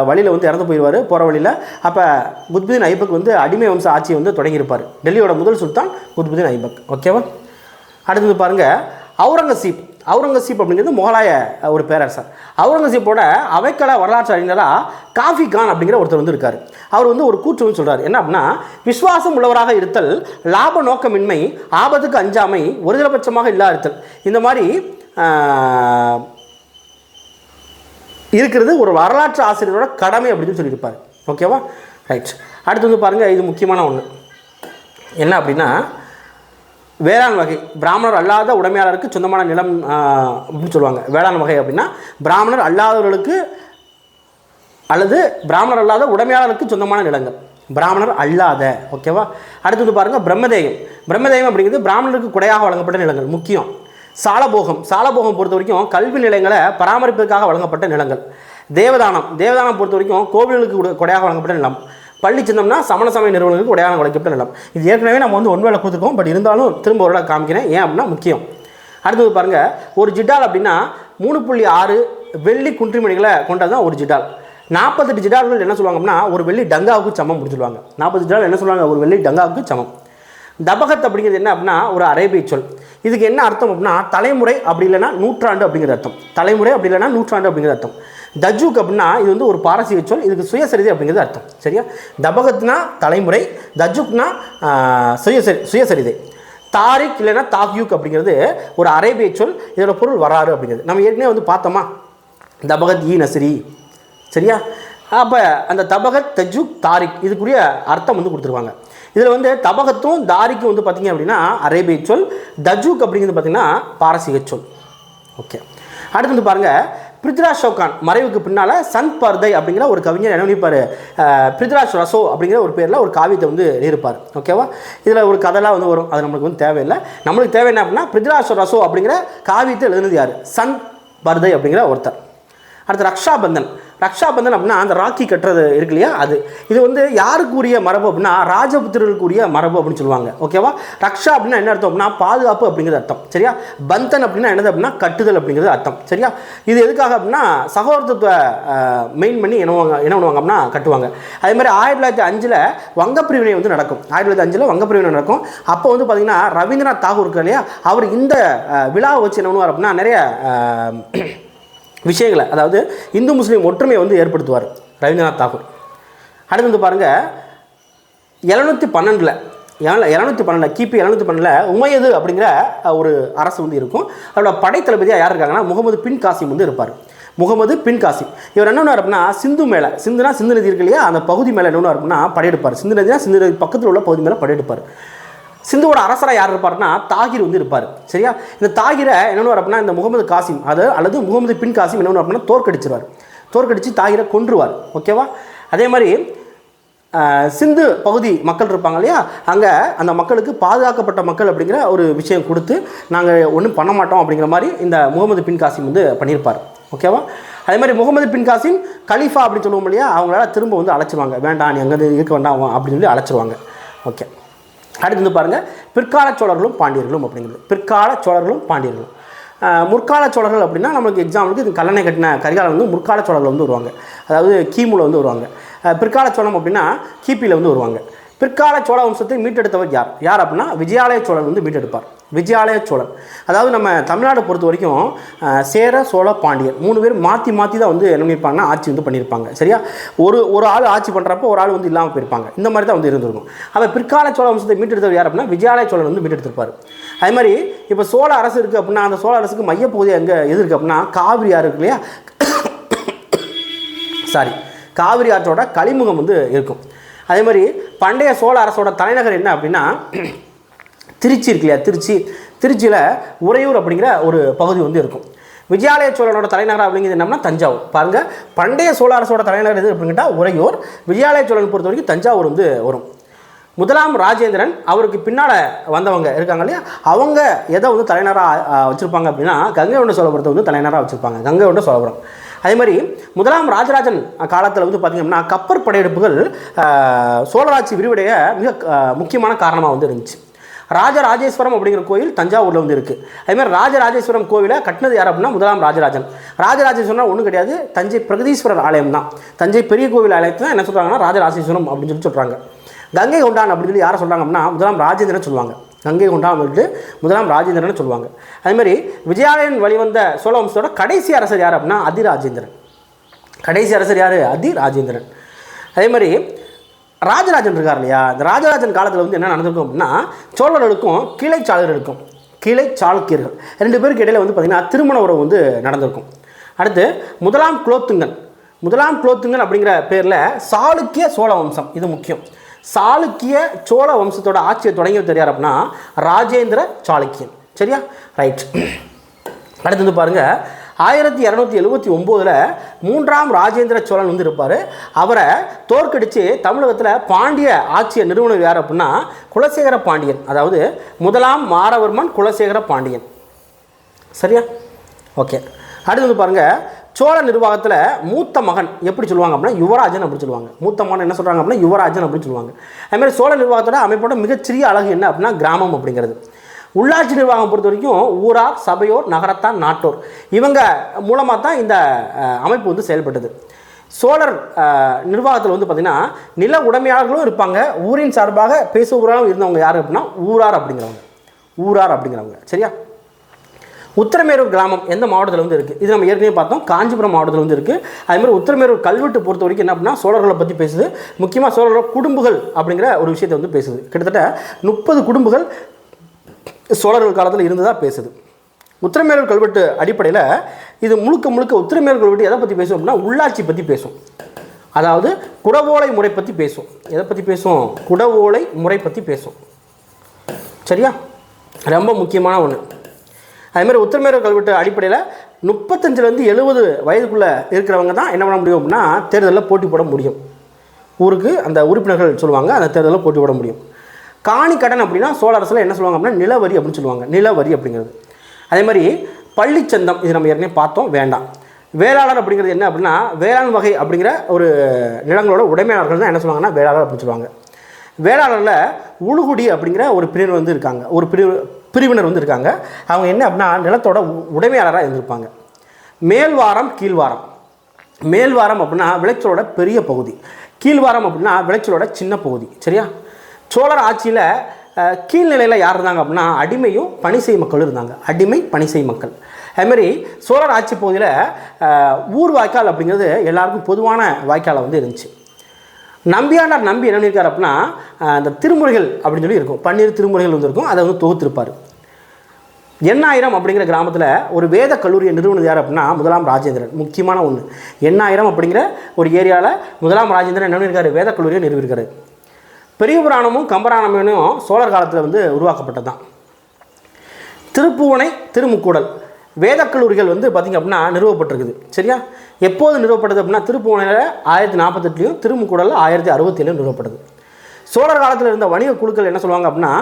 வழியில் வந்து இறந்து போயிடுவார் போகிற வழியில். அப்போ குத்புதீன் ஐபக் வந்து அடிமை வம்ச ஆட்சியை வந்து தொடங்கியிருப்பார். டெல்லியோட முதல் சுல்தான் குத்புதீன் ஐபக். ஓகேவா? அடுத்தது பாருங்கள் அவுரங்கசீப். அவுரங்கசீப் அப்படிங்கிறது முகலாய ஒரு பேரரசர். அவுரங்கசீப்போட அவைக்கள வரலாற்று அறிஞராக காஃபி கான் அப்படிங்கிற ஒருத்தர் வந்து இருக்கார். அவர் வந்து ஒரு கூற்று வந்து சொல்கிறார். என்ன அப்படின்னா விசுவாசம் உள்ளவராக இருத்தல், லாப நோக்கமின்மை, ஆபத்துக்கு அஞ்சாமை, ஒருதலைபட்சமாக இல்லாதிருத்தல், இந்த மாதிரி இருக்கிறது ஒரு வரலாற்று ஆசிரியரோட கடமை அப்படின்னு சொல்லியிருப்பார். ஓகேவா? ரைட். அடுத்து வந்து பாருங்கள், இது முக்கியமான ஒன்று என்ன அப்படின்னா வேளாண் வகை. பிராமணர் அல்லாத உடைமையாளருக்கு சொந்தமான நிலம் அப்படின்னு சொல்லுவாங்க. வேளாண் வகை அப்படின்னா பிராமணர் அல்லாதவர்களுக்கு அல்லது பிராமணர் அல்லாத உடைமையாளருக்கு சொந்தமான நிலங்கள். பிராமணர் அல்லாத. ஓகேவா? அடுத்து வந்து பாருங்கள் பிரம்மதேயம். பிரம்மதேயம் அப்படிங்கிறது பிராமணருக்கு கொடையாக வழங்கப்பட்ட நிலங்கள். முக்கியம். சாலபோகம். சாலபோகம் பொறுத்த வரைக்கும் கல்வி நிலையங்களை பராமரிப்பதற்காக வழங்கப்பட்ட நிலங்கள். தேவதானம். தேவதானம் பொறுத்த வரைக்கும் கோவில்களுக்கு கொடையாக வழங்கப்பட்ட நிலம். பள்ளி சின்னம்னா சமண சமய நிறுவனங்களுக்கு கொடையாக வழங்கப்பட்ட நிலம். இது ஏற்கனவே நம்ம வந்து ஒன்வேளை கொடுத்துருக்கோம். பட் இருந்தாலும் திரும்ப ஒரு இடம் காமிக்கிறேன். ஏன் அப்படின்னா முக்கியம். அடுத்தது பாருங்கள், ஒரு ஜிட்டால் அப்படின்னா 3.6 வெள்ளி குன்றிமணிகளை கொண்டது தான் ஒரு ஜிட்டால். 48 ஜிட்டால்கள் என்ன சொல்லுவாங்க அப்படின்னா ஒரு வெள்ளி டங்காவுக்கு சமம் அப்படின்னு சொல்லுவாங்க. 40 ஜிட்டால் என்ன சொல்லுவாங்க? ஒரு வெள்ளி டங்காவுக்கு சமம். தபகத் அப்படிங்கிறது என்ன அப்படின்னா ஒரு அரேபிய சொல். இதுக்கு என்ன அர்த்தம் அப்படின்னா தலைமுறை அப்படி இல்லைன்னா நூற்றாண்டு அப்படிங்கிற அர்த்தம். தலைமுறை அப்படி இல்லைன்னா நூற்றாண்டு அப்படிங்கிற அர்த்தம். தஜூக் அப்படின்னா இது வந்து ஒரு பாரசீக சொல். இதுக்கு சுயசரிதை அப்படிங்கிறது அர்த்தம். சரியா? தபகத்னா தலைமுறை, தஜுக்னா சுயசரிதை. தாரிக் இல்லைன்னா தாக்யூக் அப்படிங்கிறது ஒரு அரேபிய சொல். இதோட பொருள் வராறு அப்படிங்கிறது நம்ம ஏற்கனவே வந்து பார்த்தோமா? தபகத் ஈ நசிரி. சரியா? அப்போ அந்த தபகத், தஜுக், தாரிக் இதுக்குரிய அர்த்தம் வந்து கொடுத்துருவாங்க. இதில் வந்து தபகத்தும் தாரிக்கும் வந்து பார்த்திங்க அப்படின்னா அரேபிய சொல். தஜூக் அப்படிங்கிறது பார்த்திங்கன்னா பாரசீக சொல். ஓகே. அடுத்து வந்து பாருங்கள், பிருத்விராஜ் சவுகான் மறைவுக்கு பின்னால் சந்த் பர்தை அப்படிங்கிற ஒரு கவிஞர் என்ன பண்ணிப்பார், பிருத்விராஜ் ரசோ அப்படிங்கிற ஒரு பேரில் ஒரு காவியத்தை வந்து எழுதியிருப்பார். ஓகேவா, இதில் ஒரு கதைலாம் வந்து வரும், அது நம்மளுக்கு வந்து தேவையில்லை. நம்மளுக்கு தேவை என்ன அப்படின்னா பிருத்விராஜ் ரசோ அப்படிங்கிற காவியத்தை எழுதுனது யார், சந்த் பர்தை அப்படிங்கிற ஒருத்தர். அடுத்து ரக்ஷாபந்தன். ரக்ஷாபந்தன் அப்படின்னா அந்த ராக்கி கட்டுறது இருக்கு இல்லையா, அது இது வந்து யாருக்குரிய மரபு அப்படின்னா ராஜபுத்திரர்களுக்குரிய மரபு அப்படின்னு சொல்லுவாங்க. ஓகேவா, ரக்ஷா அப்படின்னா என்ன அர்த்தம் அப்படின்னா பாதுகாப்பு அப்படிங்கிறது அர்த்தம். சரியா, பந்தன் அப்படின்னா என்னது அப்படின்னா கட்டுதல் அப்படிங்கிறது அர்த்தம். சரியா, இது எதுக்காக அப்படின்னா சகோதரத்துவ மெயின் பண்ணி என்ன பண்ணுவாங்க அப்படின்னா கட்டுவாங்க. அதே மாதிரி 1905 வங்கப்பிரிவினை வந்து நடக்கும். 1905 வங்கப்பிரிவினை நடக்கும். அப்போ வந்து பார்த்தீங்கன்னா ரவீந்திரநாத் தாகூர் இருக்கு இல்லையா, அவர் இந்த விழாவை வச்சு என்ன பண்ணுவார் அப்படின்னா நிறைய விஷயங்களை, அதாவது இந்து முஸ்லீம் ஒற்றுமையை வந்து ஏற்படுத்துவார் ரவீந்திரநாத் தாகூர். அடுத்து வந்து பாருங்கள், 712 கிபி 712 உமையது அப்படிங்கிற ஒரு அரசு வந்து இருக்கும். அதோட படைத்தளபதியாக யார் இருக்காங்கன்னா முகமது பின் காசிம் வந்து இருப்பார். முகமது பின் காசிம் இவர் என்ன அப்படின்னா சிந்து மேலே, சிந்துனா சிந்து நதி இருக்கு இல்லையா, அந்த பகுதி மேலே என்ன அப்படின்னா படையெடுப்பார். சிந்து நதினா சிந்து நதி பக்கத்தில் உள்ள பகுதி மேலே படையெடுப்பார். சிந்துவோட அரசராக யார் இருப்பார்னா தாகிர் வந்து இருப்பார். சரியா, இந்த தாகிரை என்ன அப்படின்னா இந்த முகமது காசிம் அல்லது முகமது பின் காசிம் என்ன அப்படின்னா தோற்கடிச்சு தாகிரை கொன்றுவார். ஓகேவா, அதே மாதிரி சிந்து பகுதி மக்கள் இருப்பாங்க இல்லையா, அங்கே அந்த மக்களுக்கு பாதுகாக்கப்பட்ட மக்கள் அப்படிங்கிற ஒரு விஷயம் கொடுத்து நாங்கள் ஒன்றும் பண்ண மாட்டோம் அப்படிங்கிற மாதிரி இந்த முகமது பின் காசிம் வந்து பண்ணியிருப்பார். ஓகேவா, அதே மாதிரி முகமது பின் காசிம் கலீஃபா அப்படின்னு சொல்லுவோம் இல்லையா, அவங்களால திரும்ப வந்து அழைச்சிருவாங்க, வேண்டாம் நீ அங்கே இருக்க வேண்டாம் அப்படின்னு சொல்லி அழைச்சிருவாங்க. ஓகே, அடுத்து வந்து பாருங்கள், பிற்கால சோழர்களும் பாண்டியர்களும் அப்படிங்கிறது. பிற்கால சோழர்களும் பாண்டியர்களும். முற்கால சோழர்கள் அப்படின்னா நம்மளுக்கு எக்ஸாம்பிளுக்கு இது கல்லணை கட்டின கரிகாலன் வந்து முற்கால சோழர்கள் வந்து வருவாங்க, அதாவது கிமுல வந்து வருவாங்க. பிற்கால சோழம் அப்படின்னா கிபியில் வந்து வருவாங்க. பிற்கால சோழ வம்சத்தை மீட்டெடுத்தவர் யார் அப்படின்னா விஜயாலய சோழன் வந்து மீட்டெடுப்பார். விஜயாலய சோழன், அதாவது நம்ம தமிழ்நாடு பொறுத்த வரைக்கும் சேர சோழ பாண்டியர் 3 பேர் மாற்றி தான் வந்து என்ன பண்ணியிருப்பாங்கன்னா ஆட்சி வந்து பண்ணியிருப்பாங்க. சரியா, ஒரு ஆள் ஆட்சி பண்ணுறப்போ ஒரு ஆள் வந்து இல்லாமல் போயிருப்பாங்க. இந்த மாதிரி தான் வந்து இருந்திருக்கும். அப்போ பிற்கால சோழ வம்சத்தை மீட்டெடுத்தவர் யார் அப்படின்னா விஜயாலய சோழன் வந்து மீட்டெடுத்திருப்பார். அதே மாதிரி இப்போ சோழ அரசு இருக்குது அப்படின்னா அந்த சோழ அரசுக்கு மையப்பகுதி எங்கே எது இருக்குது அப்படின்னா காவிரி ஆறு இருக்கு இல்லையா, காவிரி ஆற்றோட கலிமுகம் வந்து இருக்கும். அதே மாதிரி பண்டைய சோழ அரசோட தலைநகர் என்ன அப்படின்னா திருச்சி இருக்கு இல்லையா, திருச்சியில் உறையூர் அப்படிங்கிற ஒரு பகுதி வந்து இருக்கும். விஜயாலய சோழனோட தலைநகர் அப்படிங்கிறது என்னன்னா தஞ்சாவூர். பாருங்கள், பண்டைய சோழ அரசோட தலைநகர் எது அப்படின்ட்டா உறையூர். விஜயாலய சோழன் பொறுத்த வரைக்கும் தஞ்சாவூர் வந்து வரும். முதலாம் ராஜேந்திரன் அவருக்கு பின்னால் வந்தவங்க இருக்காங்க இல்லையா, அவங்க எதை வந்து தலைநகராக வச்சுருப்பாங்க அப்படின்னா கங்கை கொண்ட சோழபுரத்தை வந்து தலைநகராக வச்சுருப்பாங்க, கங்கை கொண்ட சோழபுரம். அதே மாதிரி முதலாம் ராஜராஜன் காலத்தில் வந்து பார்த்திங்கன்னா கப்பற் படையெடுப்புகள் சோழராட்சி விரிவடைய மிக முக்கியமான காரணமாக வந்து இருந்துச்சு. ராஜராஜேஸ்வரம் அப்படிங்கிற கோயில் தஞ்சாவூரில் வந்து இருக்குது. அதேமாதிரி ராஜராஜேஸ்வரம் கோவிலை கட்டினது யார் அப்படின்னா முதலாம் ராஜராஜன். ராஜராஜேஸ்வரம் ஒன்றும் கிடையாது, தஞ்சை பிரகதீஸ்வரர் ஆலயம் தான். தஞ்சை பெரிய கோவில் ஆலயத்தை தான் என்ன சொல்கிறாங்கன்னா ராஜராஜேஸ்வரம் அப்படின்னு சொல்லி சொல்கிறாங்க. கங்கை கொண்டான் அப்படின்னு சொல்லி யாரை சொல்கிறாங்க அப்படின்னா முதலாம் ராஜேந்திரன் சொல்லுவாங்க. கங்கை கொண்டான் அப்படின்ட்டு முதலாம் ராஜேந்திரன் சொல்லுவாங்க. அதேமாதிரி விஜயாலயன் வழிவந்த சோழ வம்சத்தோட கடைசி அரசர் யார் அப்படின்னா அதிராஜேந்திரன். கடைசி அரசர் யார், அதிராஜேந்திரன். அதே மாதிரி ராஜராஜன் இருக்கார் இல்லையா, இந்த ராஜராஜன் காலத்தில் வந்து என்ன நடந்திருக்கும் அப்படின்னா சோழர்களுக்கும் கீழை சாளுக்கியர்கள் 2 பேருக்கு இடையில் வந்து பார்த்திங்கன்னா திருமண உறவு வந்து நடந்திருக்கும். அடுத்து முதலாம் குலோத்துங்கன் அப்படிங்கிற பேரில் சாளுக்கிய சோழ வம்சம், இது முக்கியம். சாளுக்கிய சோழ வம்சத்தோட ஆட்சியை தொடங்கியது தெரியார் அப்படின்னா ராஜேந்திர சாளுக்கியன். சரியா, ரைட். அடுத்து வந்து பாருங்கள், 1279 3ஆம் ராஜேந்திர சோழன் வந்து இருப்பார். அவரை தோற்கடித்து தமிழகத்தில் பாண்டிய ஆட்சியை நிறுவனர் யார் அப்படின்னா குலசேகர பாண்டியன், அதாவது முதலாம் மாரவர்மன் குலசேகர பாண்டியன். சரியா, ஓகே. அடுத்து வந்து பாருங்கள், சோழ நிர்வாகத்தில் மூத்த மகன் எப்படி சொல்லுவாங்க அப்படின்னா யுவராஜன் அப்படின்னு சொல்லுவாங்க. மூத்த மகன் என்ன சொல்கிறாங்க அப்படின்னா யுவராஜன் அப்படின்னு சொல்லுவாங்க. அதுமாதிரி சோழ நிர்வாகத்தோட அமைப்போட மிகச்சிறிய அழகு என்ன அப்படின்னா கிராமம் அப்படிங்கிறது. உள்ளாட்சி நிர்வாகம் பொறுத்த வரைக்கும் ஊரார், சபையோர், நகரத்தான், நாட்டோர் இவங்க மூலமாக தான் இந்த அமைப்பு வந்து செயல்பட்டது. சோழர் நிர்வாகத்தில் வந்து பார்த்திங்கன்னா நில உடைமையாளர்களும் இருப்பாங்க, ஊரின் சார்பாக பேசுபவராகவும் இருந்தவங்க யார் அப்படின்னா ஊரார் அப்படிங்கிறவங்க. சரியா, உத்திரமேரூர் கிராமம் எந்த மாவட்டத்தில் வந்து இருக்குது, இது நம்ம ஏற்கனவே பார்த்தோம், காஞ்சிபுரம் மாவட்டத்தில் வந்து இருக்குது. அதேமாதிரி உத்திரமேரூர் கல்வெட்டு பொறுத்த வரைக்கும் என்ன அப்படின்னா சோழர்களை பற்றி பேசுது, முக்கியமாக சோழர்களோட குடும்பங்கள் அப்படிங்கிற ஒரு விஷயத்தை வந்து பேசுது. கிட்டத்தட்ட 30 குடும்பங்கள் சோழர்கள் காலத்தில் இருந்ததாக பேசுது. உத்திரமேரூர் கல்வெட்டு அடிப்படையில் இது முழுக்க உத்திரமேரூர் கல்வெட்டு எதை பற்றி பேசும் அப்படின்னா உள்ளாட்சி பற்றி பேசும், அதாவது குடவோலை முறை பற்றி பேசும். எதை பற்றி பேசும், குடவோலை முறை பற்றி பேசும். சரியா, ரொம்ப முக்கியமான ஒன்று. அதுமாதிரி உத்திரமேரூர் கல்வெட்டு அடிப்படையில் 35லேருந்து 70 வயதுக்குள்ளே இருக்கிறவங்க தான் என்ன பண்ண முடியும் அப்படின்னா தேர்தலில் போட்டி போட முடியும். ஊருக்கு அந்த உறுப்பினர்கள் சொல்லுவாங்க, அந்த தேர்தலில் போட்டி போட முடியும். காணி கடன் அப்படின்னா சோழ அரசில் என்ன சொல்லுவாங்க அப்படின்னா நிலவரி அப்படின்னு சொல்லுவாங்க. நிலவரி அப்படிங்கிறது. அதே மாதிரி பள்ளிச்சந்தம், இது நம்ம ஏற்கனவே பார்த்தோம், வேண்டாம். வேளாளர் அப்படிங்கிறது என்ன அப்படின்னா வேளாண் வகை அப்படிங்கிற ஒரு நிலங்களோட உடைமையாளர்கள் தான் என்ன சொல்லுவாங்கன்னா வேளாளர் அப்படின்னு சொல்லுவாங்க. வேளாளரில் உழுகுடி அப்படிங்கிற ஒரு பிரிவினர் வந்து இருக்காங்க, ஒரு பிரிவினர் வந்து இருக்காங்க. அவங்க என்ன அப்படின்னா நிலத்தோட உடைமையாளராக இருந்திருப்பாங்க. மேல்வாரம் கீழ்வாரம். மேல்வாரம் அப்படின்னா விளைச்சலோட பெரிய பகுதி, கீழ்வாரம் அப்படின்னா விளைச்சலோட சின்ன பகுதி. சரியா? சோழர் ஆட்சியில் கீழ்நிலையில் யார் இருந்தாங்க அப்படின்னா அடிமையும் பணிசெய் மக்களும் இருந்தாங்க. அடிமை பணிசெய் மக்கள். அதுமாதிரி சோழர் ஆட்சி பகுதியில் ஊர் வாய்க்கால் அப்படிங்கிறது எல்லாருக்கும் பொதுவான வாய்க்காலை வந்து இருந்துச்சு. நம்பியாண்டார் நம்பி என்ன பண்ணியிருக்காரு அப்படின்னா அந்த திருமுறைகள் அப்படின்னு சொல்லி இருக்கும், 12 திருமுறைகள் வந்து இருக்கும், அதை வந்து தொகுத்திருப்பார். எண்ணாயிரம் அப்படிங்கிற கிராமத்தில் ஒரு வேத கல்லூரியை நிறுவனம் யார் அப்படின்னா முதலாம் ராஜேந்திரன். முக்கியமான ஒன்று, எண்ணாயிரம் அப்படிங்கிற ஒரு ஏரியாவில் முதலாம் ராஜேந்திரன் என்ன பண்ணியிருக்காரு, வேத கல்லூரியை நிறுவியிருக்காரு. பெரிய புராணமும் கம்பராமாயணமும் சோழர் காலத்தில் வந்து உருவாக்கப்பட்டது தான். திருப்புவனை திருமுக்கூடல் வேத கல்லூரிகள் வந்து பார்த்திங்க அப்படின்னா நிறுவப்பட்டிருக்குது. சரியா? எப்போது நிறுவப்பட்டது அப்படின்னா திருப்புவனையில் 1048லையும் திருமுக்கூடலில் 1067 நிறுவப்பட்டது. சோழர் காலத்தில் இருந்த வணிக குழுக்கள் என்ன சொல்லுவாங்க அப்படின்னா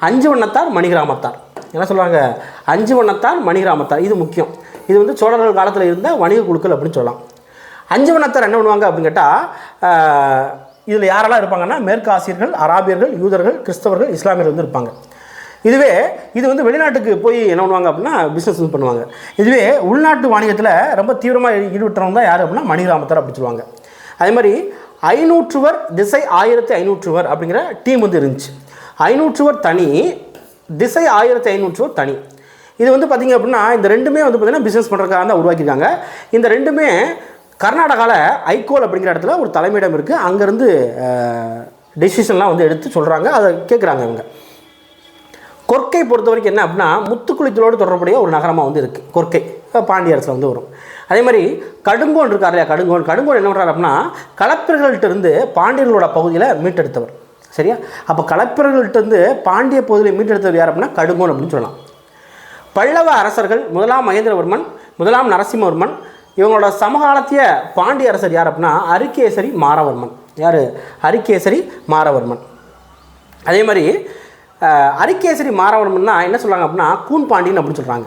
5 வண்ணத்தார் மணிகிராமத்தார். என்ன சொல்லுவாங்க? 5 வண்ணத்தார் மணிகிராமத்தார். இது முக்கியம். இது வந்து சோழர்கள் காலத்தில் இருந்த வணிக குழுக்கள் அப்படின்னு சொல்லலாம். 5 வண்ணத்தார் என்ன பண்ணுவாங்க அப்படின்னு கேட்டால் இதில் யாரெல்லாம் இருப்பாங்கன்னா மேற்கு ஆசியர்கள், அராபியர்கள், யூதர்கள், கிறிஸ்தவர்கள், இஸ்லாமியர்கள் வந்து இருப்பாங்க. இது வந்து வெளிநாட்டுக்கு போய் என்ன பண்ணுவாங்க அப்படின்னா பிஸ்னஸ் வந்து பண்ணுவாங்க. இதுவே உள்நாட்டு வாணிகத்தில் ரொம்ப தீவிரமாக ஈடுபட்டவங்க தான் யார் அப்படின்னா மணிகிராமத்தார் அப்படி சொல்லுவாங்க. அதே மாதிரி 500வர் திசை 1500வர் அப்படிங்கிற டீம் வந்து இருந்துச்சு. 500வர் தனி, திசை 1500வர் தனி. இது வந்து பார்த்திங்க அப்படின்னா இந்த ரெண்டுமே வந்து பார்த்திங்கன்னா பிஸ்னஸ் பண்ணுறதுக்காக தான் உருவாக்கியிருக்காங்க. இந்த ரெண்டுமே கர்நாடகாவில் ஐகோல் அப்படிங்கிற இடத்துல ஒரு தலைமையிடம் இருக்குது. அங்கேருந்து டெசிஷன்லாம் வந்து எடுத்து சொல்கிறாங்க, அதை கேட்குறாங்க இவங்க. கொர்க்கை பொறுத்த வரைக்கும் என்ன அப்படின்னா முத்துக்குளித்தலோடு தொடர்புடைய ஒரு நகரமாக வந்து இருக்குது. கொர்க்கை பாண்டிய அரசில் வந்து வரும். அதே மாதிரி கடுங்கோன் இருக்கார் இல்லையா, கடுங்கோன் என்ன பண்ணுறாரு அப்படின்னா களப்பிரர்கள்ட்டிருந்து பாண்டியர்களோட பகுதியில் மீட்டெடுத்தவர். சரியா? அப்போ களப்பிரர்கள்ட்டிருந்து பாண்டிய பகுதியில் மீட்டெடுத்தவர் யார் அப்படின்னா கடுங்கோன் அப்படின்னு சொல்லலாம். பல்லவ அரசர்கள் முதலாம் மகேந்திரவர்மன், முதலாம் நரசிம்மவர்மன், இவங்களோட சமகாலத்திய பாண்டிய அரசர் யார் அப்படின்னா அரிகேசரி மாரவர்மன். யார்? அரிகேசரி மாரவர்மன். அதே மாதிரி அரிகேசரி மாரவர்மன்னா என்ன சொல்கிறாங்க அப்படின்னா கூன்பாண்டியன் அப்படின்னு சொல்கிறாங்க.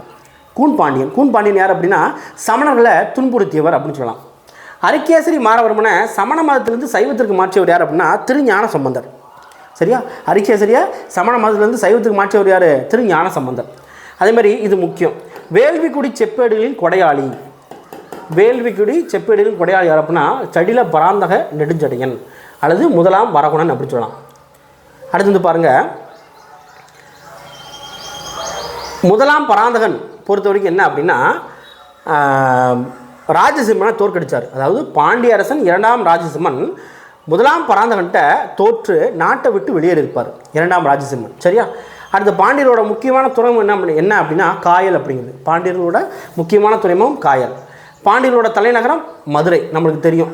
கூன்பாண்டியன் யார் அப்படின்னா சமணர்களை துன்புறுத்தியவர் அப்படின்னு சொல்லலாம். அரிகேசரி மாரவர்மனை சமண மதத்திலிருந்து சைவத்திற்கு மாற்றியவர் யார் அப்படின்னா திருஞான சம்பந்தர். சரியா? அரிகேசரியை சமண மதத்திலிருந்து சைவத்துக்கு மாற்றியவர் யார்? திருஞான சம்பந்தர். அதே மாதிரி இது முக்கியம், வேள்விக்குடி செப்பேடுகளின் கொடையாளி. வேள்விக்குடி செப்பேடுகளின் கொடையாளி யார் அப்படின்னா சடில பராந்தக நெடுஞ்சடையன் அல்லது முதலாம் வரகுணன் அப்படின்னு சொல்லலாம். அடுத்து வந்து பாருங்கள், முதலாம் பராந்தகன் பொறுத்த வரைக்கும் என்ன அப்படின்னா ராஜசிம்மனை தோற்கடித்தார். அதாவது பாண்டிய அரசன் 2ஆம் ராஜசிம்மன் முதலாம் பராந்தகன்கிட்ட தோற்று நாட்டை விட்டு வெளியேறியிருப்பார் 2ஆம் ராஜசிம்மன். சரியா? அடுத்த பாண்டியர்களோட முக்கியமான துறைமுகம் என்ன அப்படின்னா காயல் அப்படிங்கிறது. பாண்டியர்களோட முக்கியமான துறைமுகம் காயல். பாண்டியர்களோட தலைநகரம் மதுரை. நம்மளுக்கு தெரியும்,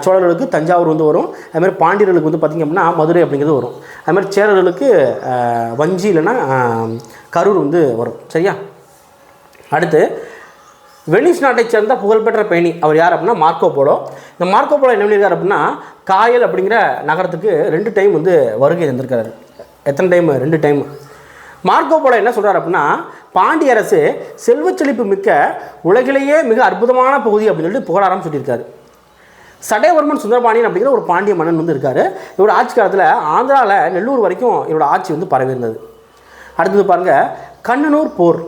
சோழர்களுக்கு தஞ்சாவூர் வந்து வரும். அதுமாதிரி பாண்டியர்களுக்கு வந்து பார்த்திங்க அப்படின்னா மதுரை அப்படிங்கிறது வரும். அதுமாதிரி சேரர்களுக்கு வஞ்சி இல்லைன்னா கரூர் வந்து வரும். சரியா? அடுத்து வெனிஸ் நாட்டை சேர்ந்த புகழ்பெற்ற பயணி அவர் யார் அப்படின்னா மார்க்கோ போலோ. இந்த மார்க்கோ போலோ என்ன பண்ணியிருக்காரு அப்படின்னா காயல் அப்படிங்கிற நகரத்துக்கு 2 டைம் வந்து வருகை தந்திருக்காரு. எத்தனை டைம்? 2 டைம். மார்க்கோ போலோ என்ன சொல்கிறார் அப்படின்னா பாண்டிய அரசு செல்வச் செழிப்பு மிக்க உலகிலேயே மிக அற்புதமான பகுதி அப்படின்னு சொல்லிட்டு புகழாரம் சொல்லியிருக்காரு. சடையவர்மன் சுந்தரபாண்டியன் அப்படிங்கிற ஒரு பாண்டிய மன்னன் வந்து இருக்கார். இவரோட ஆட்சி காலத்தில் ஆந்திராவில் நெல்லூர் வரைக்கும் இவரோட ஆட்சி வந்து பரவி இருந்தது. அடுத்தது பாருங்கள், கண்ணனூர் போர்.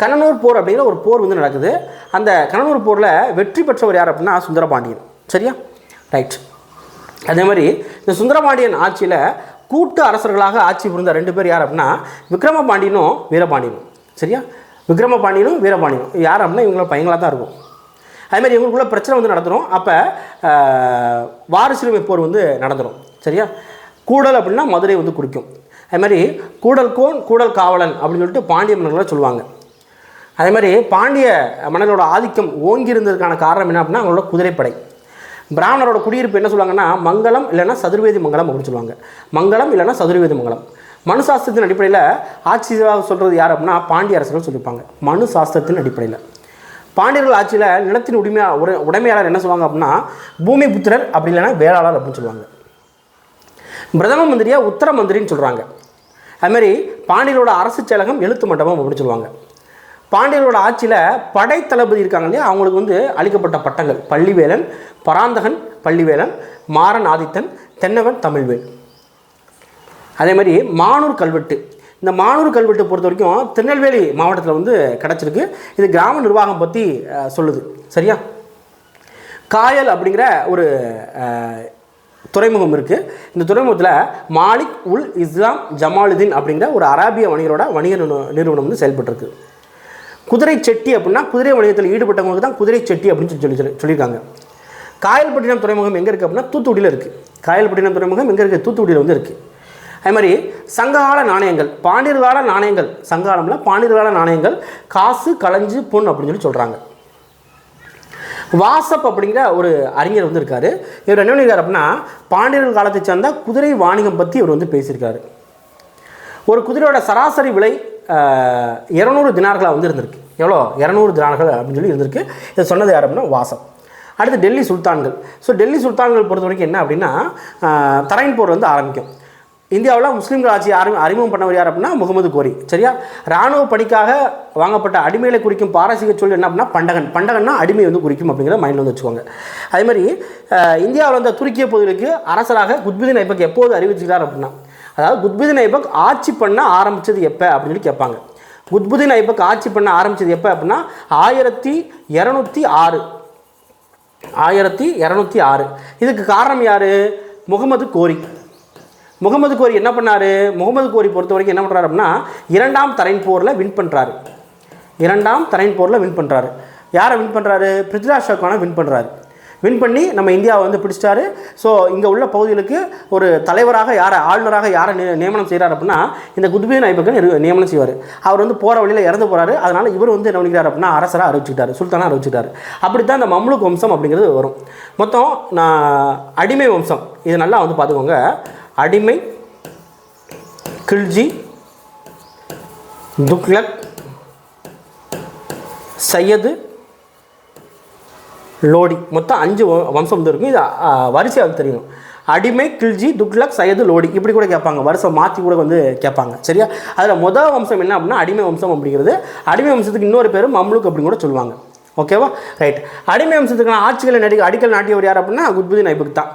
கண்ணனூர் போர் அப்படிங்கிற ஒரு போர் வந்து நடக்குது. அந்த கண்ணனூர் போரில் வெற்றி பெற்றவர் யார் அப்படின்னா சுந்தரபாண்டியன். சரியா? ரைட். அதே மாதிரி இந்த சுந்தரபாண்டியன் ஆட்சியில் கூட்டு அரசர்களாக ஆட்சி புரிந்த 2 பேர் யார் அப்படின்னா விக்ரமபாண்டியனும் வீரபாண்டியனும். சரியா? விக்ரமபாண்டியனும் வீரபாண்டியனும் யார் அப்படின்னா இவங்களோட பையங்களாக தான் இருக்கும். அதுமாதிரி இவங்களுக்குள்ள பிரச்சனை வந்து நடந்துடும். அப்போ வாரிசுரிமை போர் வந்து நடந்துடும். சரியா? கூடல் அப்படின்னா மதுரை வந்து குறிக்கும். அதுமாதிரி கூடல் கோன் கூடல் காவலன் அப்படின்னு சொல்லிட்டு பாண்டிய மன்னர்களை சொல்லுவாங்க. அதே மாதிரி பாண்டிய மன்னர்களோட ஆதிக்கம் ஓங்கி இருந்ததுக்கான காரணம் என்ன அப்படின்னா அவங்களோட குதிரைப்படை. பிராமணரோட குடியிருப்பு என்ன சொல்லுவாங்கன்னா மங்களம் இல்லைன்னா சதுர்வேதி மங்கலம் அப்படின்னு சொல்லுவாங்க. மங்களம் இல்லைன்னா சதுர்வேதி மங்கலம். மனு சாஸ்திரத்தின் அடிப்படையில் ஆட்சி சொல்கிறது யார் அப்படின்னா பாண்டிய அரசர்கள் சொல்லியிருப்பாங்க. மனு சாஸ்திரத்தின் அடிப்படையில் பாண்டியர்கள் ஆட்சியில் நிலத்தின் உடைமையாளர் என்ன சொல்லுவாங்க அப்படின்னா பூமி புத்திரர், அப்படி இல்லைன்னா வேளாளர் அப்படின்னு சொல்லுவாங்க. பிரதம மந்திரியாக உத்தர மந்திரின்னு சொல்கிறாங்க. அதுமாதிரி பாண்டியர்களோட அரசு செயலகம் எழுத்து மண்டபம் அப்படின்னு சொல்லுவாங்க. பாண்டியர்களோட ஆட்சியில் படை தளபதி இருக்காங்க இல்லையா, அவங்களுக்கு வந்து அளிக்கப்பட்ட பட்டங்கள் பள்ளிவேலன், பராந்தகன் பள்ளிவேலன், மாறன் ஆதித்தன், தென்னவன் தமிழ்வேல். அதே மாதிரி மானூர் கல்வெட்டு. இந்த மானூர் கல்வெட்டு பொறுத்த வரைக்கும் திருநெல்வேலி மாவட்டத்தில் வந்து கிடச்சிருக்கு. இது கிராம நிர்வாகம் பற்றி சொல்லுது. சரியா? காயல் அப்படிங்கிற ஒரு துறைமுகம் இருக்குது. இந்த துறைமுகத்தில் மாலிக் உல் இஸ்லாம் ஜமாலுதீன் அப்படிங்கிற ஒரு அராபிய வணிகரோட வணிக நிறுவனம் வந்து செயல்பட்டுருக்கு. குதிரை செட்டி அப்படின்னா குதிரை வணிகத்தில் ஈடுபட்டவங்களுக்கு தான் குதிரை செட்டி அப்படின்னு சொல்லியிருக்காங்க. காயல்பட்டினம் துறைமுகம் எங்கே இருக்குது அப்படின்னா தூத்துக்குடியில் இருக்குது. காயல்பட்டினம் துறைமுகம் எங்கே இருக்குது? தூத்துக்குடியில் வந்து இருக்குது. அதே மாதிரி சங்ககால நாணயங்கள், பாண்டியர்கால நாணயங்கள், சங்ககாலமில் பாண்டியர்கால நாணயங்கள் காசு, களஞ்சு, பொன் அப்படின்னு சொல்கிறாங்க. வாசப் அப்படிங்கிற ஒரு அறிஞர் வந்து இருக்கார். இவர் என்ன பண்ணியிருக்காரு அப்படின்னா பாண்டியர்கள் காலத்தை சேர்ந்த குதிரை வாணிகம் பற்றி இவர் வந்து பேசியிருக்காரு. ஒரு குதிரையோட சராசரி விலை 200 தினார்களாக வந்து இருந்திருக்கு. எவ்வளோ? 200 தினார்கள் அப்படின்னு சொல்லி இருந்திருக்கு. இதை சொன்னது யார் அப்படின்னா வாசப். அடுத்து டெல்லி சுல்தான்கள். ஸோ டெல்லி சுல்தான்கள் பொறுத்த வரைக்கும் என்ன அப்படின்னா தரைன் போர் வந்து ஆரம்பிக்கும். இந்தியாவில் முஸ்லீம்கள் ஆட்சி அறிமுகம் பண்ணவர் யார் அப்படின்னா முகமது கோரி. சரியா? இராணுவ பணிக்காக வாங்கப்பட்ட அடிமைகளை குறிக்கும் பாரசீக சொல் என்ன அப்படின்னா பண்டகன். பண்டகன்னா அடிமை வந்து குறிக்கும் அப்படிங்கிறத மைண்டில் வந்து வச்சுக்கோங்க. அதே மாதிரி இந்தியாவில் வந்து துருக்கிய பகுதிகளுக்கு அரசராக குத்புதீன் ஐபக் எப்போது அறிவிச்சுக்கிறார் அப்படின்னா, அதாவது குத்புதீன் ஐபக் ஆட்சி பண்ண ஆரம்பித்தது எப்போ அப்படின்னு சொல்லி கேட்பாங்க. குத்புதீன் ஐபக் ஆட்சி பண்ண ஆரம்பித்தது எப்போ அப்படின்னா 1206. 1206. இதுக்கு காரணம் யார்? முகமது கோரி. முகமது கோரி என்ன பண்ணார்? முகமது கோரி பொறுத்த வரைக்கும் என்ன பண்ணுறாரு அப்படின்னா 2ஆம் தரைன் போரில் வின் பண்ணுறாரு. 2ஆம் தரைன் போரில் வின் பண்ணுறாரு. யாரை வின் பண்ணுறாரு? பிருத்விராஜ் சவுகானை வின் பண்ணுறாரு. வின் பண்ணி நம்ம இந்தியாவை வந்து பிடிச்சிட்டாரு. ஸோ இங்கே உள்ள பகுதிகளுக்கு ஒரு தலைவராக ஆளுநராக யாரை நியமனம் செய்கிறார் அப்படின்னா இந்த குத்புதீன் ஐபக்கை நியமனம் செய்வார். அவர் வந்து போகிற வழியில் இறந்து போகிறாரு. அதனால் இவர் வந்து என்ன பண்ணிக்கிறார் அப்படின்னா அரசராக அறிவிச்சுக்கிட்டார், சுல்தானாக அறிவிச்சுக்கிட்டார். அப்படி தான் இந்த மம்லுக் வம்சம் அப்படிங்கிறது வரும். மொத்தம் அடிமை வம்சம் இது நல்லா வந்து பார்த்துக்கோங்க. அடிமை, கில்ஜி, துக்ளக், சையது, லோடி, மொத்தம் 5 வம்சம் வந்து இருக்கும். இது வரிசையாக தெரியும். அடிமை, கில்ஜி, துக்ளக், சையது, லோடி இப்படி கூட கேட்பாங்க. வருஷம் மாற்றி கூட வந்து கேட்பாங்க. சரியா? அதில் முதல் வம்சம் என்ன அப்படின்னா அடிமை வம்சம் அப்படிங்கிறது. அடிமை வம்சத்துக்கு இன்னொரு பேர் மம்லுக் அப்படின்னு கூட சொல்லுவாங்க. ஓகேவா? ரைட். அடிமை வம்சத்துக்கான ஆட்சிகளை அடிக்கல் நாட்டியவர் யார் அப்படின்னா குத்புதீன் ஐபக் தான்.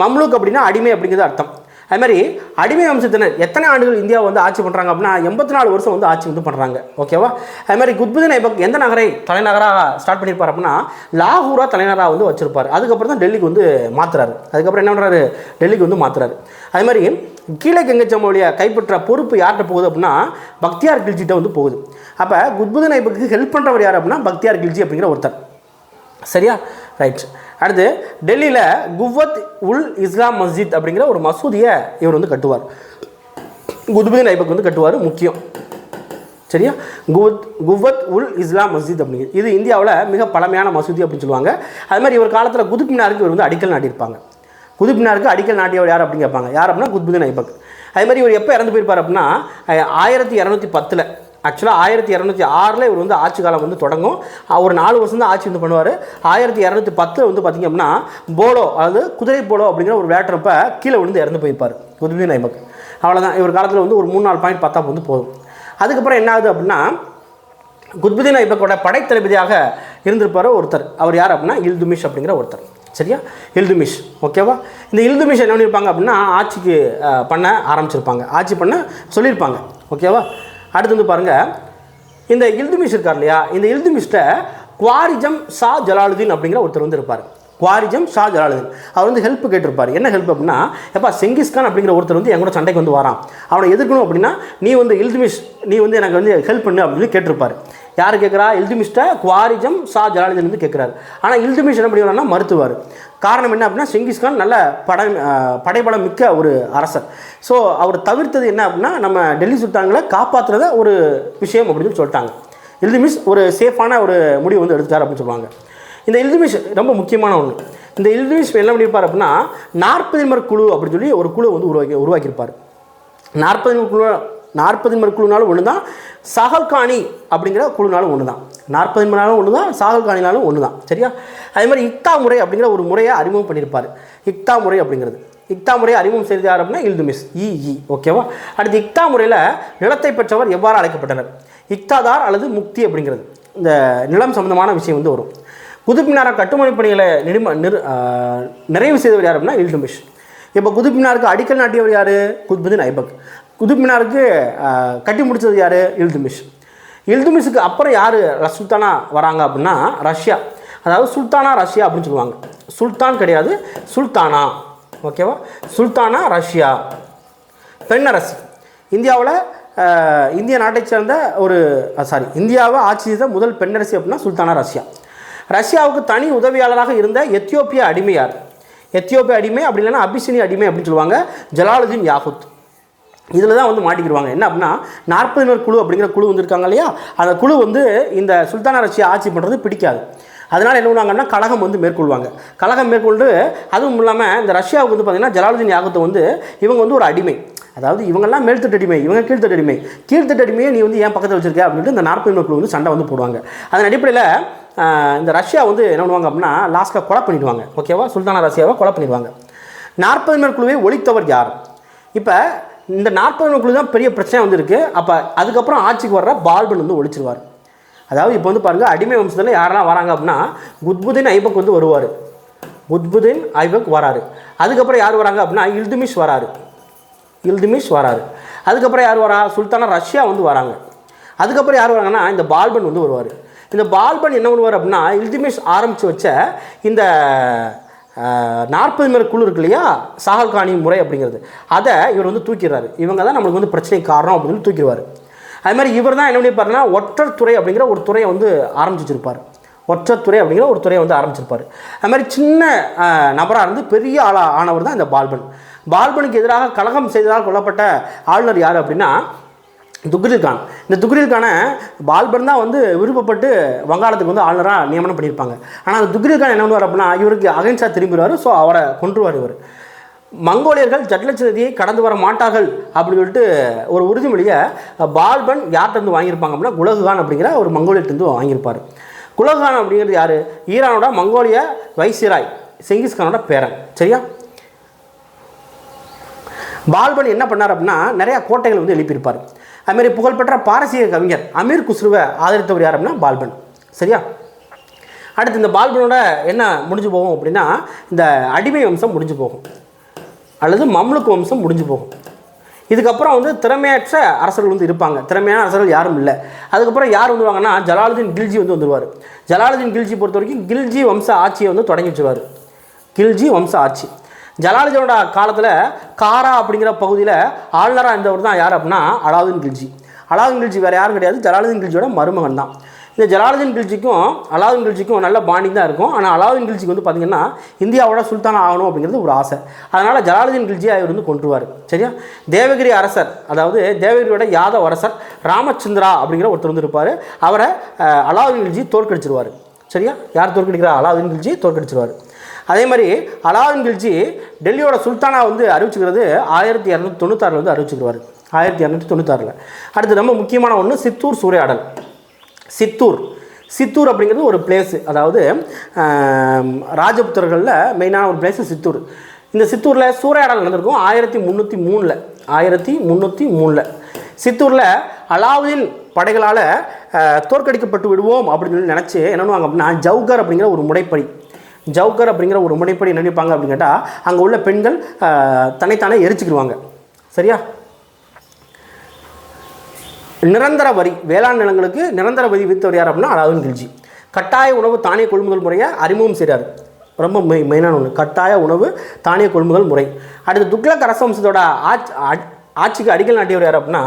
மம்லுக் அப்படின்னா அடிமை அப்படிங்கிறது அர்த்தம். அது மாதிரி அடிமை வம்சத்தினர் எத்தனை ஆண்டுகள் இந்தியாவை வந்து ஆட்சி பண்ணுறாங்க அப்படின்னா 84 வருஷம் வந்து ஆட்சி வந்து பண்ணுறாங்க. ஓகேவா? அது மாதிரி குத்புதீன் ஐபக் எந்த நகரை தலைநகராக ஸ்டார்ட் பண்ணியிருப்பார் அப்படின்னா லாகூரா தலைநகராக வந்து வச்சிருப்பார். அதுக்கப்புறம் தான் டெல்லிக்கு வந்து மாற்றுறாரு. அதுக்கப்புறம் என்ன பண்ணுறாரு? டெல்லிக்கு வந்து மாற்றுறாரு. அது மாதிரி கீழே கங்கச்சமொழியை கைப்பற்ற பொறுப்பு யார்கிட்ட போகுது அப்படின்னா பக்தியார் கில்ஜிட்ட வந்து போகுது. அப்போ குத்புதீன் ஐபக்கு ஹெல்ப் பண்ணுறவர் யார் அப்படின்னா பக்தியார் கில்ஜி அப்படிங்கிற ஒருத்தர். சரியா? ரைட். அடுத்து டெல்லியில் குவத் உல் இஸ்லாம் மஸ்ஜித் அப்படிங்கிற ஒரு மசூதியை இவர் வந்து கட்டுவார். குத்புதீன் ஐபக் வந்து கட்டுவார். முக்கியம். சரியா? குவத் உல் இஸ்லாம் மஸ்ஜித் அப்படிங்கிறது இது இந்தியாவில் மிக பழமையான மசூதி அப்படின்னு சொல்லுவாங்க. அது மாதிரி இவர் காலத்தில் குதுப் மினாருக்கு இவர் வந்து அடிக்கல் நாட்டியிருப்பாங்க. குதுப் மினாருக்கு அடிக்கல் நாட்டியவர் யார் அப்படின்னு கேட்பாங்க. யார் அப்படின்னா குத்புதீன் ஐபக். அதே மாதிரி இவர் எப்போ இறந்து போயிருப்பார் அப்படின்னா 1210. ஆக்சுவலாக 1206 இவர் வந்து ஆட்சி காலம் வந்து தொடங்கும். ஒரு 4 வருஷம் தான் ஆட்சி வந்து பண்ணுவார். 1210 வந்து பார்த்திங்க அப்படின்னா போலோ, அதாவது குதிரை போலோ அப்படிங்கிற ஒரு விளையாட்டுறப்ப கீழே விழுந்து இறந்து போயிருப்பார் குத்புதீன் ஐபக். அவ்வளோதான். இவர் காலத்தில் வந்து ஒரு 3-4 பாயிண்ட் பார்த்தா வந்து போதும். அதுக்கப்புறம் என்ன ஆகுது அப்படின்னா குத்புதீன் ஐபக்கோட படைத்தளபதியாக இருந்திருப்பார் ஒருத்தர். அவர் யார் அப்படின்னா இல்துமிஷ் அப்படிங்கிற ஒருத்தர். சரியா? இல்துமிஷ். ஓகேவா? இந்த இல்துமிஷ் என்ன பண்ணியிருப்பாங்க அப்படின்னா ஆட்சிக்கு பண்ண ஆரம்பிச்சிருப்பாங்க, ஆட்சி பண்ண சொல்லியிருப்பாங்க. ஓகேவா? அடுத்து வந்து பாருங்கள், இந்த இல்துமிஷ் இருக்கார் இல்லையா, இந்த இல்துமிஷ்ட குவாரிஜம் ஷா ஜலாலுதீன் அப்படிங்கிற ஒருத்தர் வந்து இருப்பார். குவாரிஜம் ஷா ஜலாலுதீன் அவர் வந்து ஹெல்ப் கேட்டிருப்பார். என்ன ஹெல்ப் அப்படின்னா எப்பா செங்கிஸ்கான் அப்படிங்கிற ஒருத்தர் வந்து எங்கூட சண்டைக்கு வந்து வரான், அவனை எதிர்க்கணும் அப்படின்னா நீ வந்து இல்துமிஷ் நீ வந்து எனக்கு வந்து ஹெல்ப் பண்ணு அப்படின்னு கேட்டிருப்பார். யார் கேட்குறா? இல்துமிஷ்ட குவாரிஜம் ஷா ஜலாலுதீன் வந்து கேட்குறாரு. ஆனால் இல்துமிஷ் என்ன பண்ணுவார்னா மறுத்துவார். காரணம் என்ன அப்படின்னா செங்கிஸ்கான் நல்ல படைபலம் மிக்க ஒரு அரசர். ஸோ அவர் தவிர்த்தது என்ன அப்படின்னா நம்ம டெல்லி சுல்தான்களை காப்பாற்றுறத ஒரு விஷயம் அப்படின்னு சொல்லிட்டாங்க. இல்துமிஷ் ஒரு சேஃபான ஒரு முடிவு வந்து எடுத்துட்டார் அப்படின்னு சொல்லுவாங்க. இந்த இல்துமிஷ் ரொம்ப முக்கியமான ஒன்று. இந்த இல்துமிஷ் என்ன பண்ணியிருப்பார் அப்படின்னா 40 நபர் குழு அப்படின்னு சொல்லி ஒரு குழு வந்து உருவாக்கியிருப்பார். 40 நபர் குழு 40 நிமிட குழுனாலும் ஒன்று தான், சாகல்கானி அப்படிங்கிற குழுனாலும் ஒன்று தான். 40 நிமிடம் ஒன்று தான், சாகல்கானினாலும் ஒன்று தான். சரியா? அதே மாதிரி இக்தா முறை அப்படிங்கிற ஒரு முறையை அறிமுகம் பண்ணியிருப்பார். இக்தா முறை அப்படிங்கிறது, இக்தா முறையை அறிமுகம் செய்து யார் அப்படின்னா இல்துமிஷ். ஓகேவா? அடுத்து இக்தா முறையில் நிலத்தை பெற்றவர் எவ்வாறு அழைக்கப்பட்டனர்? இக்தாதார் அல்லது முக்தி அப்படிங்கிறது இந்த நிலம் சம்பந்தமான விஷயம் வந்து வரும். குதுப் மினாரை கட்டுமான பணிகளை நிறைவு செய்தவர் யார் அப்படின்னா இல்துமிஷ். இப்போ குதுப் மினாருக்கு அடிக்கல் நாட்டியவர் யார்? குத்புதீன் ஐபக். குதுப் மினாருக்கு கட்டி முடித்தது யார்? இல்துமிஷ். இல்துமிஷுக்கு அப்புறம் யார் சுல்தானா வராங்க அப்படின்னா ரஷ்யா, அதாவது சுல்தானா ரஷ்யா அப்படின்னு சொல்லுவாங்க. சுல்தான் கிடையாது, சுல்தானா. ஓகேவா? சுல்தானா ரஷ்யா, பெண்ணரசு. இந்தியாவில் இந்திய நாட்டை சேர்ந்த இந்தியாவை ஆட்சி செய்த முதல் பெண்ணரசி அப்படின்னா சுல்தானா ரஷ்யா. ரஷ்யாவுக்கு தனி உதவியாளராக இருந்த எத்தியோப்பிய அடிமை யார்? எத்தியோப்பிய அடிமை அப்படி இல்லைன்னா அபிசினி அடிமை அப்படின்னு சொல்லுவாங்க, ஜலாலுதீன் யாகுத். இதில் தான் வந்து மாட்டிக்கிடுவாங்க. என்ன அப்படின்னா 40 நிமிட குழு அப்படிங்கிற குழு வந்துருக்காங்க இல்லையா, அந்த குழு வந்து இந்த சுல்தானா ரஷ்யா ஆட்சி பண்ணுறது பிடிக்காது. அதனால் என்ன பண்ணுவாங்கன்னா கலகம் வந்து மேற்கொள்வாங்க. கலகம் மேற்கொண்டு அதுவும் இல்லாமல் இந்த ரஷ்யாவுக்கு வந்து பார்த்திங்கன்னா ஜலாலுதீன் யாகுத்தை வந்து இவங்க வந்து ஒரு அடிமை, அதாவது இவங்கெல்லாம் மேல்தட்டு அடிமை, இவங்க கீழ்த்தட்டு அடிமை. கீழ்த்தட்டு அடிமையை நீ வந்து ஏன் பக்கத்தில் வச்சிருக்க அப்படின்ட்டு இந்த 40 நிமிட குழு வந்து சண்டை வந்து போடுவாங்க. அதன் அடிப்படையில் இந்த ரஷ்யா வந்து என்ன பண்ணுவாங்க அப்படின்னா லாஸ்ட்டில் கொலை பண்ணிடுவாங்க. ஓகேவா? சுல்தானா ரஷ்யாவை கொலை பண்ணிடுவாங்க. 40 நிமிட குழுவை ஒழித்தவர் யார்? இப்போ இந்த 40 நிமிட குழு தான் பெரிய பிரச்சனை வந்து இருக்குது. அப்போ அதுக்கப்புறம் ஆட்சிக்கு வர்ற பால்பன் வந்து ஒழிச்சிருவார். அதாவது இப்போ வந்து பாருங்கள், அடிமை வம்சத்தில் யாரெல்லாம் வராங்க அப்படின்னா குத்புதீன் ஐபக் வந்து வருவார். குத்புதீன் ஐபக் வராரு. அதுக்கப்புறம் யார் வராங்க அப்படின்னா இல்துமிஷ் வராரு. அதுக்கப்புறம் யார் வரா? சுல்தானா ரஷ்யா வந்து வராங்க. அதுக்கப்புறம் யார் வராங்கன்னா இந்த பால்பன் வந்து வருவார். இந்த பால்பன் என்ன பண்ணுவார் அப்படின்னா இல்துமிஷ் ஆரம்பித்து வச்ச இந்த 40 நிமிட குழு இருக்கு இல்லையா, சாகல்கானி முறை அப்படிங்கிறது, அதை இவர் வந்து தூக்கிடுறாரு. இவங்க தான் நம்மளுக்கு வந்து பிரச்சனை காரணம் அப்படின்னு தூக்கிடுவார். அது மாதிரி இவர் தான் என்ன பண்ணியிருப்பாருன்னா ஒற்றர் துறை அப்படிங்கிற ஒரு துறையை வந்து ஆரம்பிச்சிருப்பார். ஒற்றத்துறை அப்படிங்கிற ஒரு துறையை வந்து ஆரம்பிச்சிருப்பார். அது மாதிரி சின்ன நபராக இருந்து பெரிய ஆனவர் தான் இந்த பால்பன். பால்பனுக்கு எதிராக கலகம் செய்ததால் கொல்லப்பட்ட ஆளுநர் யார் அப்படின்னா துக்ரில் கான். இந்த துக்ரில் கானை பால்பன் தான் வந்து விருப்பப்பட்டு வங்காளத்துக்கு வந்து ஆளுநராக நியமனம் பண்ணியிருப்பாங்க. ஆனால் அந்த துக்ரில் கான் என்ன பண்ணுவார் அப்படின்னா இவருக்கு அகைன்ஸ்டாக திரும்பிடுவார். ஸோ அவரை கொன்றுவார். இவர் மங்கோலியர்கள் ஜட்லட்ச நதியை கடந்து வர மாட்டார்கள் அப்படின்னு சொல்லிட்டு ஒரு உறுதிமொழியை பால்பன் யார்கிட்ட வாங்கியிருப்பாங்க அப்படின்னா குலகுகான் அப்படிங்கிற ஒரு மங்கோலியர்கிட்ட வாங்கியிருப்பார். குலகுகான் அப்படிங்கிறது யார்? ஈரானோட மங்கோலிய வைசிராய் செங்கிஸ்கானோட பேரன். சரியா? பால்பன் என்ன பண்ணார் அப்படின்னா நிறையா கோட்டைகள் வந்து எழுப்பியிருப்பார். அதுமாதிரி புகழ்பெற்ற பாரசீக கவிஞர் அமீர் குஸ்ருவை ஆதரித்தவர் யார் அப்படின்னா பால்பன். சரியா? அடுத்து இந்த பால்பனோட என்ன முடிஞ்சு போகும் அப்படின்னா இந்த அடிமை வம்சம் முடிஞ்சு போகும், அல்லது மம்லுக் வம்சம் முடிஞ்சு போகும். இதுக்கப்புறம் வந்து திறமையற்ற அரசர்கள் வந்து இருப்பாங்க. திறமையான அரசர்கள் யாரும் இல்லை. அதுக்கப்புறம் யார் வந்துருவாங்கன்னா ஜலாலுதீன் கில்ஜி வந்து வந்துடுவார். ஜலாலுதீன் கில்ஜி பொறுத்த வரைக்கும் கில்ஜி வம்ச ஆட்சியை வந்து தொடங்கி வச்சுருவார். கில்ஜி வம்ச ஆட்சி ஜலாலுதீனோட காலத்தில் காரா அப்படிங்கிற பகுதியில் ஆளுநராக இருந்தவர் தான் யார் அப்படின்னா அலாவுதீன் கில்ஜி. அலாவுதீன் கில்ஜி வேறு யாரும் கிடையாது, ஜலாலுதீன் கில்ஜியோட மருமகன் தான். இந்த ஜலாலுதீன் கில்ஜிக்கும் அலாவுதீன் கில்ஜிக்கும் நல்ல பாண்டிங் தான் இருக்கும். ஆனால் அலாவுதீன் கில்ஜிக்கு வந்து பார்த்திங்கன்னா இந்தியாவோட சுல்தானா ஆகணும் அப்படிங்கிறது ஒரு ஆசை. அதனால் ஜலாலுதீன் கில்ஜியை அவர் வந்து கொன்றுவார். சரியா? தேவகிரி அரசர், அதாவது தேவகிரியோட யாதவ் அரசர் ராமச்சந்திரா அப்படிங்கிற ஒருத்தர் வந்து இருப்பார். அவரை அலாவுதீன் கில்ஜி தோற்கடிச்சிருவார். சரியா? யார் தோற்கடிக்கிறா? அலாவுதீன் கில்ஜி தோற்கடிச்சிருவார். அதே மாதிரி அலாவுதீன் கில்ஜி டெல்லியோட சுல்தானா வந்து அறிவிச்சுக்கிறது 1296 வந்து அறிவிச்சுக்கிறார். 1296. அடுத்து ரொம்ப முக்கியமான ஒன்று சித்தூர் சூறையாடல். சித்தூர் அப்படிங்கிறது ஒரு பிளேஸு, அதாவது ராஜபுத்திரர்களில் மெயினான ஒரு பிளேஸு சித்தூர். இந்த சித்தூரில் சூறையாடல் நடந்திருக்கும் 1303. சித்தூரில் அலாவுதீன் படைகளால் தோற்கடிக்கப்பட்டு விடுவோம் அப்படின்னு சொல்லி நினச்சி என்ன பண்ணுவாங்க அப்படின்னா ஜவுகர் அப்படிங்கிற ஒரு முனைப்படி என்ன நினைப்பாங்க அப்படின்னு கேட்டால் அங்கே உள்ள பெண்கள் தன்னைத்தானே எரிச்சுக்கிடுவாங்க. சரியா? நிரந்தர வரி, வேளாண் நிலங்களுக்கு நிரந்தர வரி விதித்தவர் யார் அப்படின்னா அலாவுதீன் கில்ஜி. கட்டாய உணவு தானிய கொள்முதல் முறையை அறிமுகம் செய்கிறார். ரொம்ப மெயினான ஒன்று, கட்டாய உணவு தானிய கொள்முதல் முறை. அடுத்து துக்ளக் அரசவம்சத்தோட ஆட்சிக்கு அடிக்கல் நாட்டியவர் யார் அப்படின்னா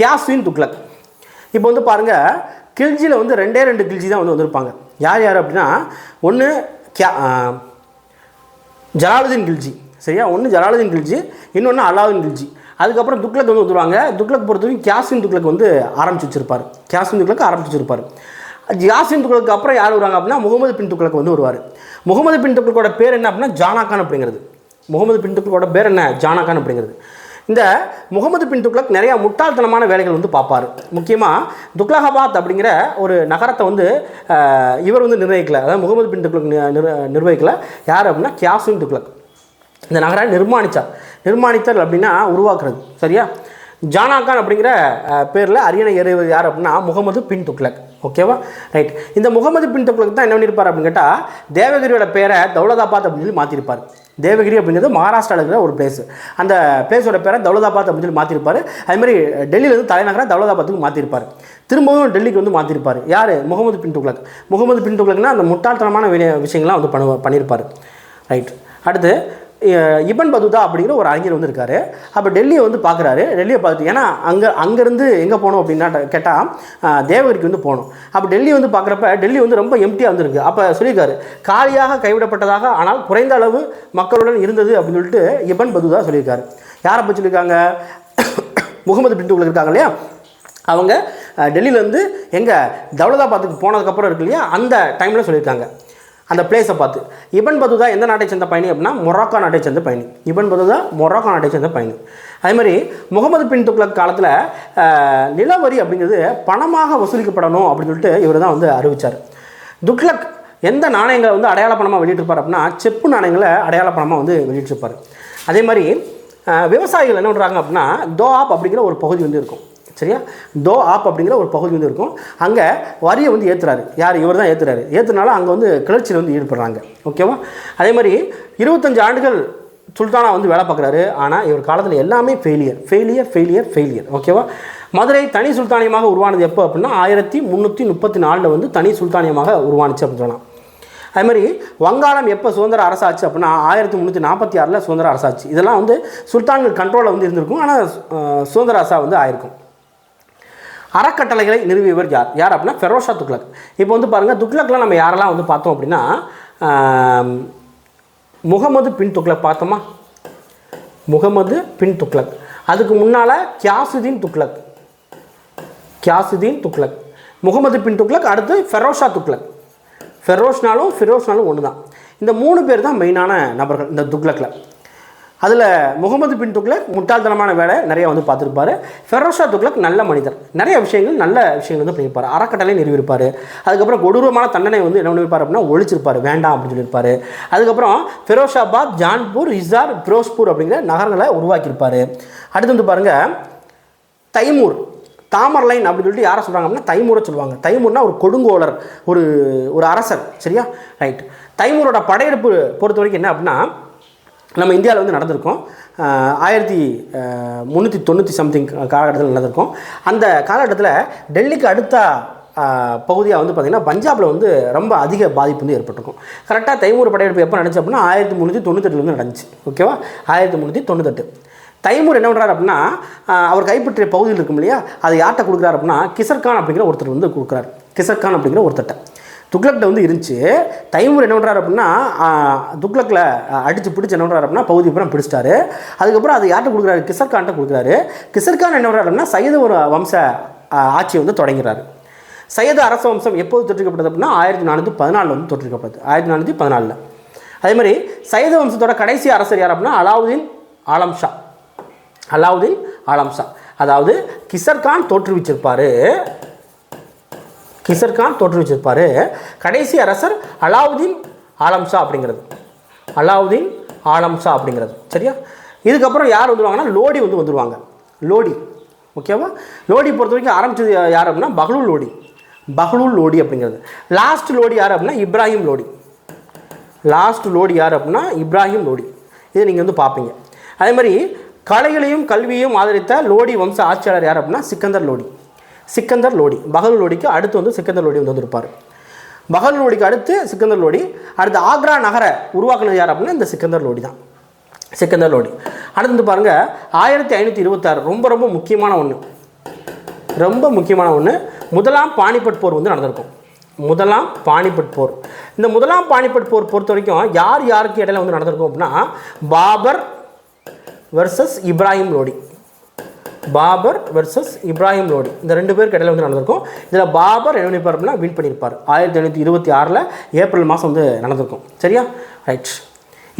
கியாசுதீன் துக்ளக். இப்போ வந்து பாருங்கள், கில்ஜியில் வந்து 2 கில்ஜி தான் வந்து வந்திருப்பாங்க. யார் அப்படின்னா ஒன்று ஜலாலுதீன் கில்ஜி. சரியா? ஒன்று ஜலாலுதீன் கில்ஜி, இன்னொன்று அலாவுதீன் கில்ஜி. அதுக்கப்புறம் துக்ளக் வந்து வந்துடுவாங்க. துக்ளக் பொறுத்தவரைக்கும் கியாசுதீன் துக்ளக் வந்து ஆரம்பிச்சு வச்சிருப்பார். கியாசுதீன் துக்ளக்கு அப்புறம் யார் வருவாங்க அப்படின்னா முகமது பின் துக்ளக் வந்து வருவார். முகமது பின் துக்ளக்கோட பேர் என்ன அப்படின்னா ஜானாகான் அப்படிங்கிறது. இந்த முகமது பின் துக்ளக் நிறையா முட்டாள்தனமான வேலைகள் வந்து பார்ப்பார். முக்கியமாக துக்லகாபாத் அப்படிங்கிற ஒரு நகரத்தை வந்து இவர் வந்து நிர்வகிக்கல, அதாவது முகமது பின் துக்ளக் நிர்வகிக்கல. யார் அப்படின்னா கியாசுதீன் துக்ளக் இந்த நகரை நிர்மாணித்தல் அப்படின்னா உருவாக்குறது. சரியா? ஜானாகான் அப்படிங்கிற பேரில் அரியணை ஏறுவது யார் அப்படின்னா முகமது பின் துக்ளக். ஓகேவா? ரைட். இந்த முகமது பின் துக்ளக் தான் என்ன பண்ணியிருப்பார் அப்படின்னு கேட்டால் தேவகிரியோட பேரை தௌலதாபாத் அப்படின்னு சொல்லி மாற்றிருப்பார். தேவகிரி அப்படிங்கிறது மகாராஷ்டிராவில் இருக்கிற ஒரு பிளேஸ். அந்த பிளேஸோட பேரை தௌலதாபாத் அப்படின்னு சொல்லி மாற்றிருப்பார். அதுமாதிரி டெல்லியிலேருந்து தலைநகராக தௌலதாபாத்துக்கு மாற்றிருப்பார். திரும்பவும் டெல்லிக்கு வந்து மாற்றிருப்பார். யார்? முகமது பின் துக்ளக். முகமது பின் துக்ளக்னா அந்த முட்டாள்தனமான விஷயங்கள்லாம் வந்து பண்ணியிருப்பார். ரைட். அடுத்து இபன் பதுதா அப்படிங்கிற ஒரு அறிஞர் வந்து இருக்கார். அப்போ டெல்லியை வந்து பார்க்குறாரு. டெல்லியை பார்த்துட்டு ஏன்னா அங்கேருந்து எங்கே போகணும் அப்படின்னா கேட்டால் தேவகிரிக்கு வந்து போகணும். அப்போ டெல்லி வந்து பார்க்குறப்ப டெல்லி வந்து ரொம்ப எம்டியாக வந்துருக்கு. அப்போ சொல்லியிருக்காரு காலியாக கைவிடப்பட்டதாக ஆனால் குறைந்த அளவு மக்களுடன் இருந்தது அப்படின்னு சொல்லிட்டு இபன் பதுதா சொல்லியிருக்காரு. யாரை பற்றி சொல்லியிருக்காங்க? முகமது பின் துக்ளக் இருக்காங்க இல்லையா, அவங்க டெல்லியிலேருந்து எங்கே தௌலதாபாத்துக்கு போனதுக்கப்புறம் இருக்கு இல்லையா, அந்த டைமில் சொல்லியிருக்காங்க அந்த பிளேஸை பார்த்து. இபன் பதுதா எந்த நாட்டை சேர்ந்த பயணி அப்படின்னா மொராக்கோ நாட்டை சேர்ந்த பயணி. இபன் பதுதா மொராக்கோ நாட்டை சேர்ந்த பயணி. அதேமாதிரி முகமது பின் துக்ளக் காலத்தில் நிலவரி அப்படிங்கிறது பணமாக வசூலிக்கப்படணும் அப்படின்னு சொல்லிட்டு இவர் தான் வந்து அறிவித்தார். துக்ளக் எந்த நாணயங்களை வந்து அடையாள பணமாக வெளியிட்டிருப்பார் அப்படின்னா செப்பு நாணயங்களை அடையாள பணமாக வந்து வெளியிட்டிருப்பார். அதே மாதிரி விவசாயிகள் என்ன பண்ணுறாங்க அப்படின்னா தோஆப் அப்படிங்கிற ஒரு பகுதி வந்து இருக்கும். சரியா? தோஆப் அப்படிங்கிற ஒரு பகுதி வந்து இருக்கும். அங்கே வரியை வந்து ஏற்றுறாரு. யார்? இவர் தான் ஏற்றுறாரு. ஏற்றுனால அங்கே வந்து கிளர்ச்சியில் வந்து ஈடுபடுறாங்க. ஓகேவா? அதே மாதிரி 25 ஆண்டுகள் சுல்தானா வந்து வேலை பார்க்குறாரு. ஆனால் இவர் காலத்தில் எல்லாமே ஃபெயிலியர். ஓகேவா? மதுரை தனி சுல்தானியமாக உருவானது எப்போ அப்படின்னா 1334 வந்து தனி சுல்தானியமாக உருவானுச்சு அப்படின்னு சொல்லலாம். அதே மாதிரி வங்காளம் எப்போ சுதந்திர அரசாச்சு அப்படின்னா 1346 சுதந்திர அரசாச்சு. இதெல்லாம் வந்து சுல்தான்கள் கண்ட்ரோலில் வந்து இருந்திருக்கும். ஆனால் சுதந்திர அரசா வந்து ஆயிருக்கும். அறக்கட்டளைகளை நிறுவியவர் யார் அப்படின்னா ஃபெரோஸ் ஷா துக்ளக். இப்போ வந்து பாருங்கள் துக்ளக்லாம் நம்ம யாரெல்லாம் வந்து பார்த்தோம் அப்படின்னா முகமது பின் துக்ளக் பார்த்தோமா, முகமது பின் துக்ளக். அதுக்கு முன்னால் கியாசுதீன் துக்ளக், முகமது பின் துக்ளக், அடுத்து ஃபெரோஸ் ஷா துக்ளக். ஃபிரோஸ்னாலும் ஒன்று தான். இந்த 3 பேர் தான் மெயினான நபர்கள் இந்த துக்ளக்கில். அதில் முகமது பின் துக்ளக் முட்டாள்தனமான வேலை நிறைய வந்து பார்த்துருப்பார். ஃபெரோஸ் ஷா துக்ளக் நல்ல மனிதர், நிறைய நல்ல விஷயங்கள் வந்து பண்ணியிருப்பார். அறக்கட்டளை நிறுவியிருப்பார். அதுக்கப்புறம் கொடூரமான தண்டனை வந்து என்ன பண்ணியிருப்பார் அப்படின்னா ஒழிச்சிருப்பார், வேண்டாம் அப்படின்னு சொல்லியிருப்பார். அதுக்கப்புறம் ஃபெரோஷாபாத், ஜான்பூர், ஹிசார், ஃபிரோஸ்பூர் அப்படிங்கிற நகரங்களை உருவாக்கியிருப்பார். அடுத்து வந்து பாருங்கள் தைமூர், தாமர்லைன் அப்படின்னு சொல்லிட்டு யாரை சொல்கிறாங்க அப்படின்னா தைமூரை சொல்லுவாங்க. தைமூர்னா ஒரு கொடுங்கோலர், ஒரு அரசர். சரியா? ரைட். தைமூரோட படையெடுப்பு பொறுத்த வரைக்கும் என்ன அப்படின்னா நம்ம இந்தியாவில் வந்து நடந்திருக்கோம். 1390 சம்திங் காலகட்டத்தில் நடந்திருக்கோம். அந்த காலகட்டத்தில் டெல்லிக்கு அடுத்த பகுதியாக வந்து பார்த்திங்கன்னா பஞ்சாபில் வந்து ரொம்ப அதிக பாதிப்பு வந்து ஏற்பட்டிருக்கும். கரெக்டாக தைமூர் படையெடுப்பு எப்போ நடந்துச்சு அப்படின்னா 1398 வந்து நடந்துச்சு. ஓகேவா? 1398. தைமூர் என்ன பண்ணுறாரு அப்படின்னா அவர் கைப்பற்றிய பகுதியில் இருக்கும் இல்லையா, அதை யார்கிட்ட கொடுக்குறாரு அப்படின்னா கிசர்கான் அப்படிங்கிற ஒருத்தர் வந்து கொடுக்குறாரு. கிசர்கான் அப்படிங்கிற ஒருத்தட்ட துக்ளக்கிட்ட வந்து இருந்துச்சு. தைமூர் என்ன பண்ணுறாரு அப்படின்னா துக்ளக்கில் அடித்து பிடிச்சி என்ன பண்ணுறாரு அப்படின்னா பகுதி அப்புறம் பிடிச்சிட்டாரு. அதுக்கப்புறம் அதை யார்கிட்ட கொடுக்குறாரு? கிசர்கான்ட்ட கொடுக்குறாரு. கிசர்கான் என்ன பண்ணுறாரு அப்படின்னா சையது ஒரு வம்ச ஆட்சியை வந்து தொடங்கிறாரு. சையது அரச வம்சம் எப்போது தோற்றுவிக்கப்பட்டது அப்படின்னா 1414 வந்து தோற்றுவிக்கப்பட்டது. 1414. அதே மாதிரி சையது வம்சத்தோட கடைசி அரசர் யார் அப்படின்னா அலாவுதீன் ஆலம் ஷா. அதாவது கிசர்கான் தோற்றுவிச்சிருப்பார். கடைசி அரசர் அலாவுதீன் ஆலம் ஷா அப்படிங்கிறது. சரியா? இதுக்கப்புறம் யார் வந்துடுவாங்கன்னா லோடி வந்து வந்துடுவாங்க. ஓகேவா? லோடி பொறுத்த வரைக்கும் ஆரம்பித்தது யார் அப்படின்னா பஹ்லூல் லோடி அப்படிங்கிறது. லாஸ்ட் லோடி யார் அப்படின்னா இப்ராஹிம் லோடி. இதை நீங்கள் வந்து பார்ப்பீங்க. அதே மாதிரி கலைகளையும் கல்வியையும் ஆதரித்த லோடி வம்ச ஆட்சியாளர் யார் அப்படின்னா சிக்கந்தர் லோடி. பஹ்லூல் லோடிக்கு அடுத்து வந்து சிக்கந்தர் லோடி வந்து வந்திருப்பார். பஹ்லூல் லோடிக்கு அடுத்து சிக்கந்தர் லோடி. அடுத்து ஆக்ரா நகரை உருவாக்குனது யார் அப்படின்னா இந்த சிக்கந்தர் லோடி. அடுத்து வந்து பாருங்கள் 1526 ரொம்ப முக்கியமான ஒன்று. முதலாம் பானிபட் போர் வந்து நடந்திருக்கும். இந்த முதலாம் பானிபட் போர் பொறுத்த வரைக்கும் யாருக்கு இடையில வந்து நடந்திருக்கும் அப்படின்னா பாபர் வெர்சஸ் இப்ராஹிம் லோடி. இந்த 2 பேருக்கு இடையில வந்து நடந்திருக்கும். இதில் பாபர் என்ன பண்ணியிருப்பார் அப்படின்னா வின் பண்ணியிருப்பார். 1526 ஏப்ரல் மாதம் வந்து நடந்திருக்கும். சரியா? ரைட்.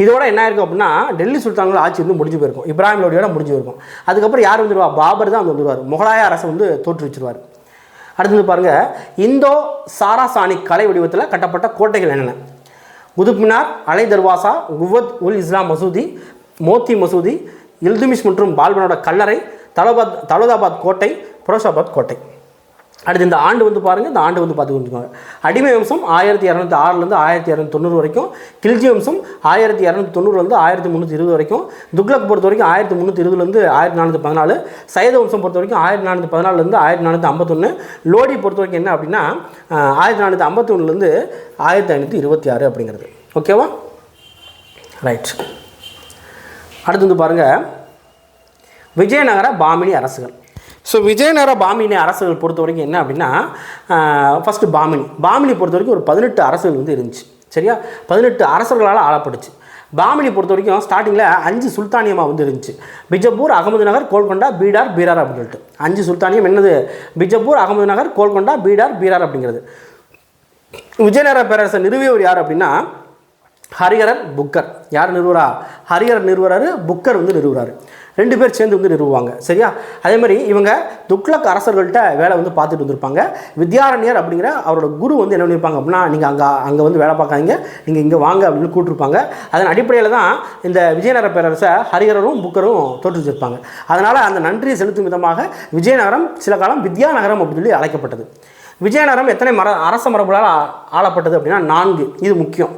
இதோட என்ன இருக்கும் அப்படின்னா டெல்லி சுல்தான்கள் ஆட்சி வந்து முடிஞ்சு போயிருக்கும், இப்ராஹிம் லோடியோட முடிஞ்சு போயிருக்கும். அதுக்கப்புறம் யார் வந்துடுவா, பாபர் தான் வந்துடுவார், முகலாய அரசை வந்து தோற்றுவிச்சிருவார். அடுத்தது பாருங்கள், இந்தோ சாராசானிக் கலை வடிவத்தில் கட்டப்பட்ட கோட்டைகள் என்னென்ன? குதுப் மினார், அலை தர்வாசா, குவத் உல் இஸ்லாம் மசூதி, மோத்தி மசூதி, இல்துமிஷ் மற்றும் பால்பனோட கல்லறை, தலோதாபாத் கோட்டை, ஃபிரோசாபாத் கோட்டை. அடுத்து இந்த ஆண்டு வந்து பாருங்கள், இந்த ஆண்டு வந்து பார்த்து கொடுத்துக்கோங்க. அடிமை வம்சம் 1206 1290 வரைக்கும், கில்ஜி வம்சம் 1290 1320 வரைக்கும், துக்ளக் பொறுத்த வரைக்கும் 1320 1414, சையத வம்சம் பொறுத்த வரைக்கும் 1414 1451, லோடி பொறுத்த வரைக்கும் என்ன அப்படின்னா 1451 1526 அப்படிங்கிறது. ஓகேவா, ரைட். அடுத்து வந்து பாருங்கள், விஜயநகர பாமினி அரசுகள். ஸோ விஜயநகர பாமினி அரசுகள் பொறுத்த வரைக்கும் என்ன அப்படின்னா, ஃபஸ்ட்டு பாமினி பொறுத்த வரைக்கும் ஒரு 18 அரசுகள் வந்து இருந்துச்சு. சரியா, 18 அரசர்களால் ஆளப்பட்டுச்சு. பாமினி பொறுத்த வரைக்கும் ஸ்டார்டிங்கில் 5 சுல்தானியமாக வந்து இருந்துச்சு. பிஜப்பூர், அகமது நகர், கோல்கொண்டா, பீடார் அப்படின்னு சொல்லிட்டு 5 சுல்தானியம். என்னது? பிஜப்பூர், அகமது நகர், கோல்கொண்டா, பீடார் அப்படிங்கிறது. விஜயநகர பேரரசை நிறுவியவர் யார் அப்படின்னா ஹரிஹரன் புக்கர். யார் நிறுவரா? ஹரிஹரன் நிறுவராரு, புக்கர் வந்து நிறுவுறாரு. 2 பேர் சேர்ந்து வந்து நிறுவுவாங்க. சரியா, அதே மாதிரி இவங்க துக்ளக் அரசர்கள்ட்ட வேலை வந்து பார்த்துட்டு வந்திருப்பாங்க. வித்யாரண்யர் அப்படிங்கிற அவரோட குரு வந்து என்ன பண்ணியிருப்பாங்க அப்படின்னா, நீங்கள் அங்கே வந்து வேலை பார்க்காதீங்க, நீங்கள் இங்கே வாங்க அப்படின்னு கூப்பிட்டுருப்பாங்க. அதன் அடிப்படையில் தான் இந்த விஜயநகர பேரரசை ஹரிஹரரும் புக்கரும் தோற்றுவிச்சிருப்பாங்க. அதனால் அந்த நன்றியை செலுத்தும் விதமாக விஜயநகரம் சில காலம் வித்யாநகரம் அப்படின்னு சொல்லி அழைக்கப்பட்டது. விஜயநகரம் எத்தனை அரச மரபுகளால் ஆளப்பட்டது அப்படின்னா 4. இது முக்கியம்.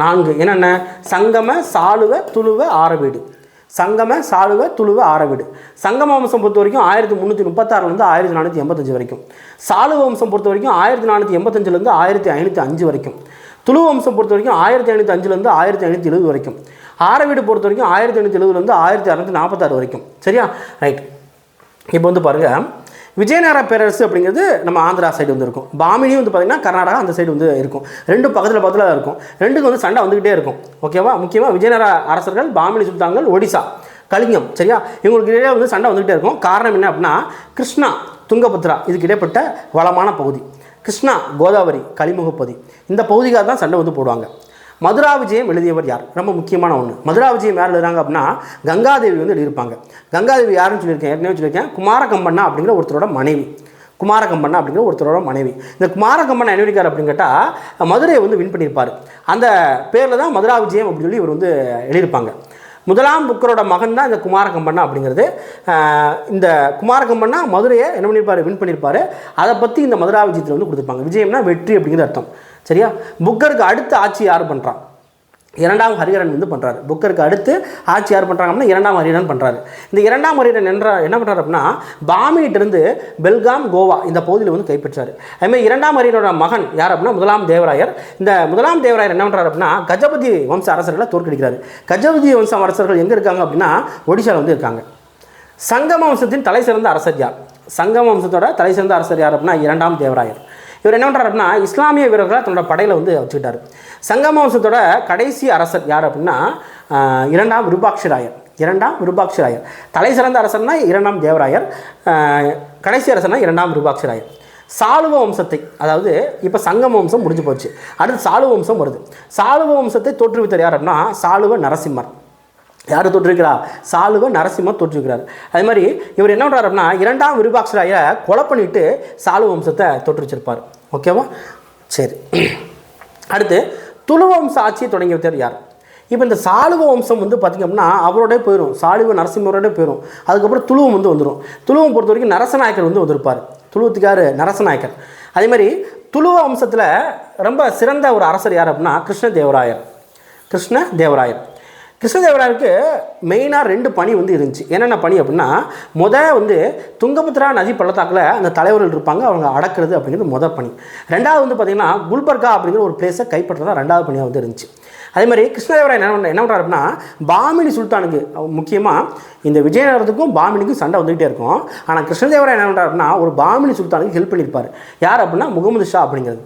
4 என்னென்ன? சங்கம, சாளுவ, துளுவ, ஆரவீடு. சங்கம, சாளுவ, துளுவ, ஆரவீடு. சங்கம வம்சம் பொறுத்த வரைக்கும் 1336 1485 வரைக்கும். சாளுவ வம்சம் பொறுத்த வரைக்கும் 1485 1505 வரைக்கும். துளுவ வம்சம் பொறுத்த வரைக்கும் 1505 1570 வரைக்கும். ஆரவீடு பொறுத்த வரைக்கும் 1570 1646 வரைக்கும். சரியா, ரைட். இப்போ வந்து பாருங்கள், விஜயநகர பேரரசு அப்படிங்கிறது நம்ம ஆந்திரா சைடு வந்து இருக்கும். பாமினியும் வந்து பார்த்திங்கன்னா கர்நாடகா அந்த சைடு வந்து இருக்கும். 2 பக்கத்தில் இருக்கும். 2க்கும் வந்து சண்டை வந்துக்கிட்டே இருக்கும். ஓகேவா, முக்கியமாக விஜயநகர அரசர்கள், பாமினி சுல்தான்கள், ஒடிசா, கலிங்கம். சரியா, இவங்களுக்கு இடையே வந்து சண்டை வந்துக்கிட்டே இருக்கும். காரணம் என்ன அப்படின்னா, கிருஷ்ணா, துங்கபத்ரா இதுக்கு இடைப்பட்ட வளமான பகுதி. கிருஷ்ணா, கோதாவரி, கலிமுகப்பதி, இந்த பகுதிக்காக தான் சண்டை வந்து போடுவாங்க. மதுரா விஜயம் எழுதியவர் யார்? ரொம்ப முக்கியமான ஒன்று. மதுரா விஜயம் யார் எழுதுறாங்க அப்படின்னா கங்காதேவி வந்து எழுதியிருப்பாங்க. கங்காதேவி யாருன்னு சொல்லியிருக்கேன், ஏற்கனவே சொல்லியிருக்கேன். குமாரகம்பண்ணா அப்படிங்கிற ஒருத்தரோட மனைவி. இந்த குமாரகம்பண்ணா என்ன எழுதியிருக்காரு அப்படின்னு கேட்டால் மதுரையை வந்து வின் பண்ணியிருப்பார். அந்த பேரில் தான் மதுரா விஜயம் அப்படின்னு சொல்லி இவர் வந்து எழுதியிருப்பாங்க. முதலாம் புக்கரோட மகன் தான் இந்த குமாரகம்பண்ணா அப்படிங்கிறது. இந்த குமாரகம்பண்ணா மதுரையை என்ன பண்ணியிருப்பார்? வின் பண்ணியிருப்பார். அதை பற்றி இந்த மதுரா விஜயத்தில் வந்து கொடுத்துருப்பாங்க. விஜயம்னா வெற்றி அப்படிங்கிற அர்த்தம். சரியா, புக்கருக்கு அடுத்த ஆட்சி யார் பண்ணுறான்? 2ஆம் ஹரிஹரன் வந்து பண்ணுறாரு. புக்கருக்கு அடுத்து ஆட்சி யார் பண்ணுறாங்க அப்படின்னா 2ஆம் ஹரிஹரன் பண்ணுறாரு. இந்த 2ஆம் ஹரிஹரன் என்ன பண்ணுறாரு அப்படின்னா பாமியிட்டிருந்து பெல்காம், கோவா இந்த பகுதியில் வந்து கைப்பற்றாரு. அதுமாதிரி 2ஆம் ஹரிஹரனோட மகன் யார் அப்படின்னா முதலாம் தேவராயர். இந்த முதலாம் தேவராயர் என்ன பண்ணுறாரு அப்படின்னா கஜபதி வம்ச அரசர்களை தோற்கடிக்கிறாரு. கஜபதி வம்ச அரசர்கள் எங்கே இருக்காங்க அப்படின்னா ஒடிசாவில் வந்து இருக்காங்க. சங்கம வம்சத்தின் தலை சிறந்த அரசர் யார்? சங்கம வம்சத்தோட தலை சிறந்த அரசர் யார் அப்படின்னா 2ஆம் தேவராயர். இவர் என்ன பண்ணுறாரு அப்படின்னா இஸ்லாமிய வீரர்களை தன்னோட படையில் வந்து வச்சுக்கிட்டார். சங்கம வம்சத்தோட கடைசி அரசர் யார் அப்படின்னா 2ஆம் விருபாட்சராயர். தலை சிறந்த அரசர்னா 2ஆம் தேவராயர், கடைசி அரசர்னா 2ஆம் விருபாட்சராயர். சாளுவ வம்சத்தை, அதாவது இப்போ சங்கம வம்சம் முடிஞ்சு போச்சு, அடுத்து சாளுவ வம்சம் வருது. சாளுவ வம்சத்தை தோற்றுவித்தார் யார் அப்படின்னா சாளுவ நரசிம்மர். யார் தோற்றுவிக்கிறார்? சாளுவ நரசிம்மர் தோற்றுவிக்கிறார். அது மாதிரி இவர் என்ன பண்ணுறாரு அப்படின்னா 2ஆம் விருபாட்சராயை கொலை பண்ணிவிட்டு சாளுவ வம்சத்தை தோற்றுவிச்சிருப்பார். ஓகேவா, சரி. அடுத்து துளுவ வம்ச ஆட்சியை தொடங்கி வைத்தார் யார்? இப்போ இந்த சாளுவ வம்சம் வந்து பார்த்திங்க அப்படின்னா அவரோடய போயிடும், சாளுவ நரசிம்மரோட போயிடும். அதுக்கப்புறம் துளுவம் வந்து வந்துடும். துளுவம் பொறுத்த வரைக்கும் நரசநாயக்கர் வந்து வந்திருப்பார். துளுவத்துக்காரு நரசநாயக்கர். அதே மாதிரி துளுவ வம்சத்தில் ரொம்ப சிறந்த ஒரு அரசர் யார் அப்படின்னா கிருஷ்ணதேவராயருக்கு மெயினாக 2 பணி வந்து இருந்துச்சு. என்னென்ன பணி அப்படின்னா வந்து துங்கபத்ரா நதி பள்ளத்தாக்கில் அந்த தலைவர்கள் இருப்பாங்க, அவங்க அடக்கிறது அப்படிங்கிறது பணி. 2வது வந்து பார்த்திங்கன்னா குல்பர்கா அப்படிங்கிற ஒரு பிளேஸை கைப்பற்றதான் 2வது பணியாக வந்து இருந்துச்சு. அதே மாதிரி கிருஷ்ணதேவராயர் என்ன பண்ணுறாரு அப்படின்னா பாமினி சுல்தானுக்கு, முக்கியமாக இந்த விஜயநகரத்துக்கும் பாமினிக்கும் சண்டை வந்துக்கிட்டே இருக்கும். ஆனால் கிருஷ்ணதேவராயர் என்ன பண்ணுறாரு அப்படின்னா ஒரு பாமினி சுல்தானுக்கு ஹெல்ப் பண்ணியிருப்பார். யார் அப்படின்னா முகமது ஷா அப்படிங்கிறது.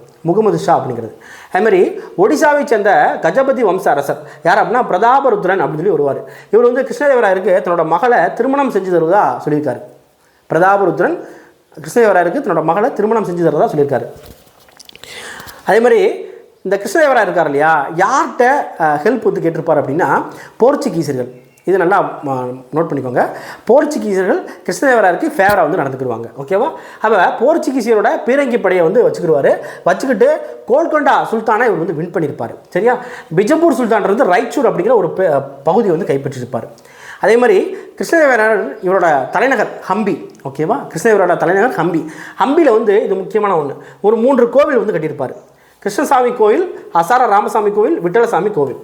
அதுமாதிரி ஒடிசாவை சேர்ந்த கஜபதி வம்ச அரசர் யார் அப்படின்னா பிரதாபருத்ரன் அப்படின்னு சொல்லி வருவார். இவர் வந்து கிருஷ்ணதேவராயருக்கு தன்னோட மகளை திருமணம் செஞ்சு தருவதா சொல்லியிருக்காரு. பிரதாபருத்ரன் கிருஷ்ணதேவராயருக்கு தன்னோட மகளை திருமணம் செஞ்சு தருவதா சொல்லியிருக்காரு. அதே மாதிரி இந்த கிருஷ்ணதேவராயர் இருக்கார் இல்லையா, யார்கிட்ட ஹெல்ப் வந்து கேட்டிருப்பார் அப்படின்னா போர்ச்சுகீசர்கள். இது நல்லா நோட் பண்ணிக்கோங்க. போர்ச்சுகீசர்கள் கிருஷ்ணதேவராயருக்கு ஃபேவராக வந்து நடந்துக்கிடுவாங்க. ஓகேவா? அப்போ போர்ச்சுகீசியரோட பீரங்கி படையை வந்து வச்சுக்கிட்டு கோல்கொண்டா சுல்தானை இவர் வந்து வின் பண்ணியிருப்பார். சரியா? பிஜப்பூர் சுல்தான் வந்து ரைச்சூர் அப்படிங்கிற ஒரு பகுதியை வந்து கைப்பற்றியிருப்பார். அதே மாதிரி கிருஷ்ணதேவராயர் இவரோட தலைநகர் ஹம்பி. ஓகேவா? கிருஷ்ணதேவரோட தலைநகர் ஹம்பி. ஹம்பியில் வந்து இது முக்கியமான ஒன்று, ஒரு 3 கோவில் வந்து கட்டியிருப்பார். கிருஷ்ணசாமி கோவில், அசார ராமசாமி கோவில், விட்டலசாமி கோவில்.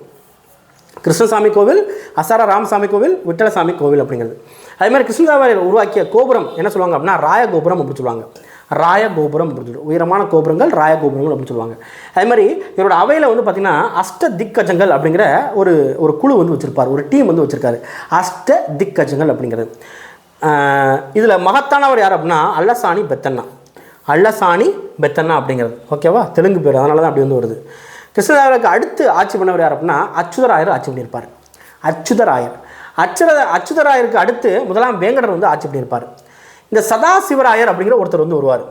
கிருஷ்ணசாமி கோவில், அசார ராமசாமி கோவில், விட்டலசாமி கோவில் அப்படிங்கிறது. அதே மாதிரி கிருஷ்ணதேவராயர் உருவாக்கிய கோபுரம் என்ன சொல்லுவாங்க அப்படின்னா ராயகோபுரம் அப்படின்னு சொல்லுவாங்க. ராயகோபுரம் அப்படின்னு சொல்லுவாங்க. உயரமான கோபுரங்கள் ராயகோபுரங்கள் அப்படின்னு சொல்லுவாங்க. அதே மாதிரி இவரோட அவையில் வந்து பார்த்திங்கன்னா அஷ்ட திக்கஜங்கள் அப்படிங்கிற ஒரு குழு வந்து வச்சுருப்பார், ஒரு டீம் வந்து வச்சுருக்காரு. அஷ்ட திக்கஜங்கள் அப்படிங்கிறது. இதில் மகத்தானவர் யார் அப்படின்னா அல்லசானி பெத்தண்ணா அப்படிங்கிறது. ஓகேவா? தெலுங்கு பேர், அதனால தான் அப்படி வந்து வருது. கிருஷ்ணதேவராயருக்கு அடுத்து ஆட்சி பண்ணவர் யார் அப்படின்னா அச்சுதராயர் ஆட்சி பண்ணியிருப்பார். அச்சுதராயருக்கு அடுத்து முதலாம் வேங்கடர் வந்து ஆட்சி பண்ணியிருப்பார். இந்த சதாசிவராயர் அப்படிங்கிற ஒருத்தர் வந்து வருவார்.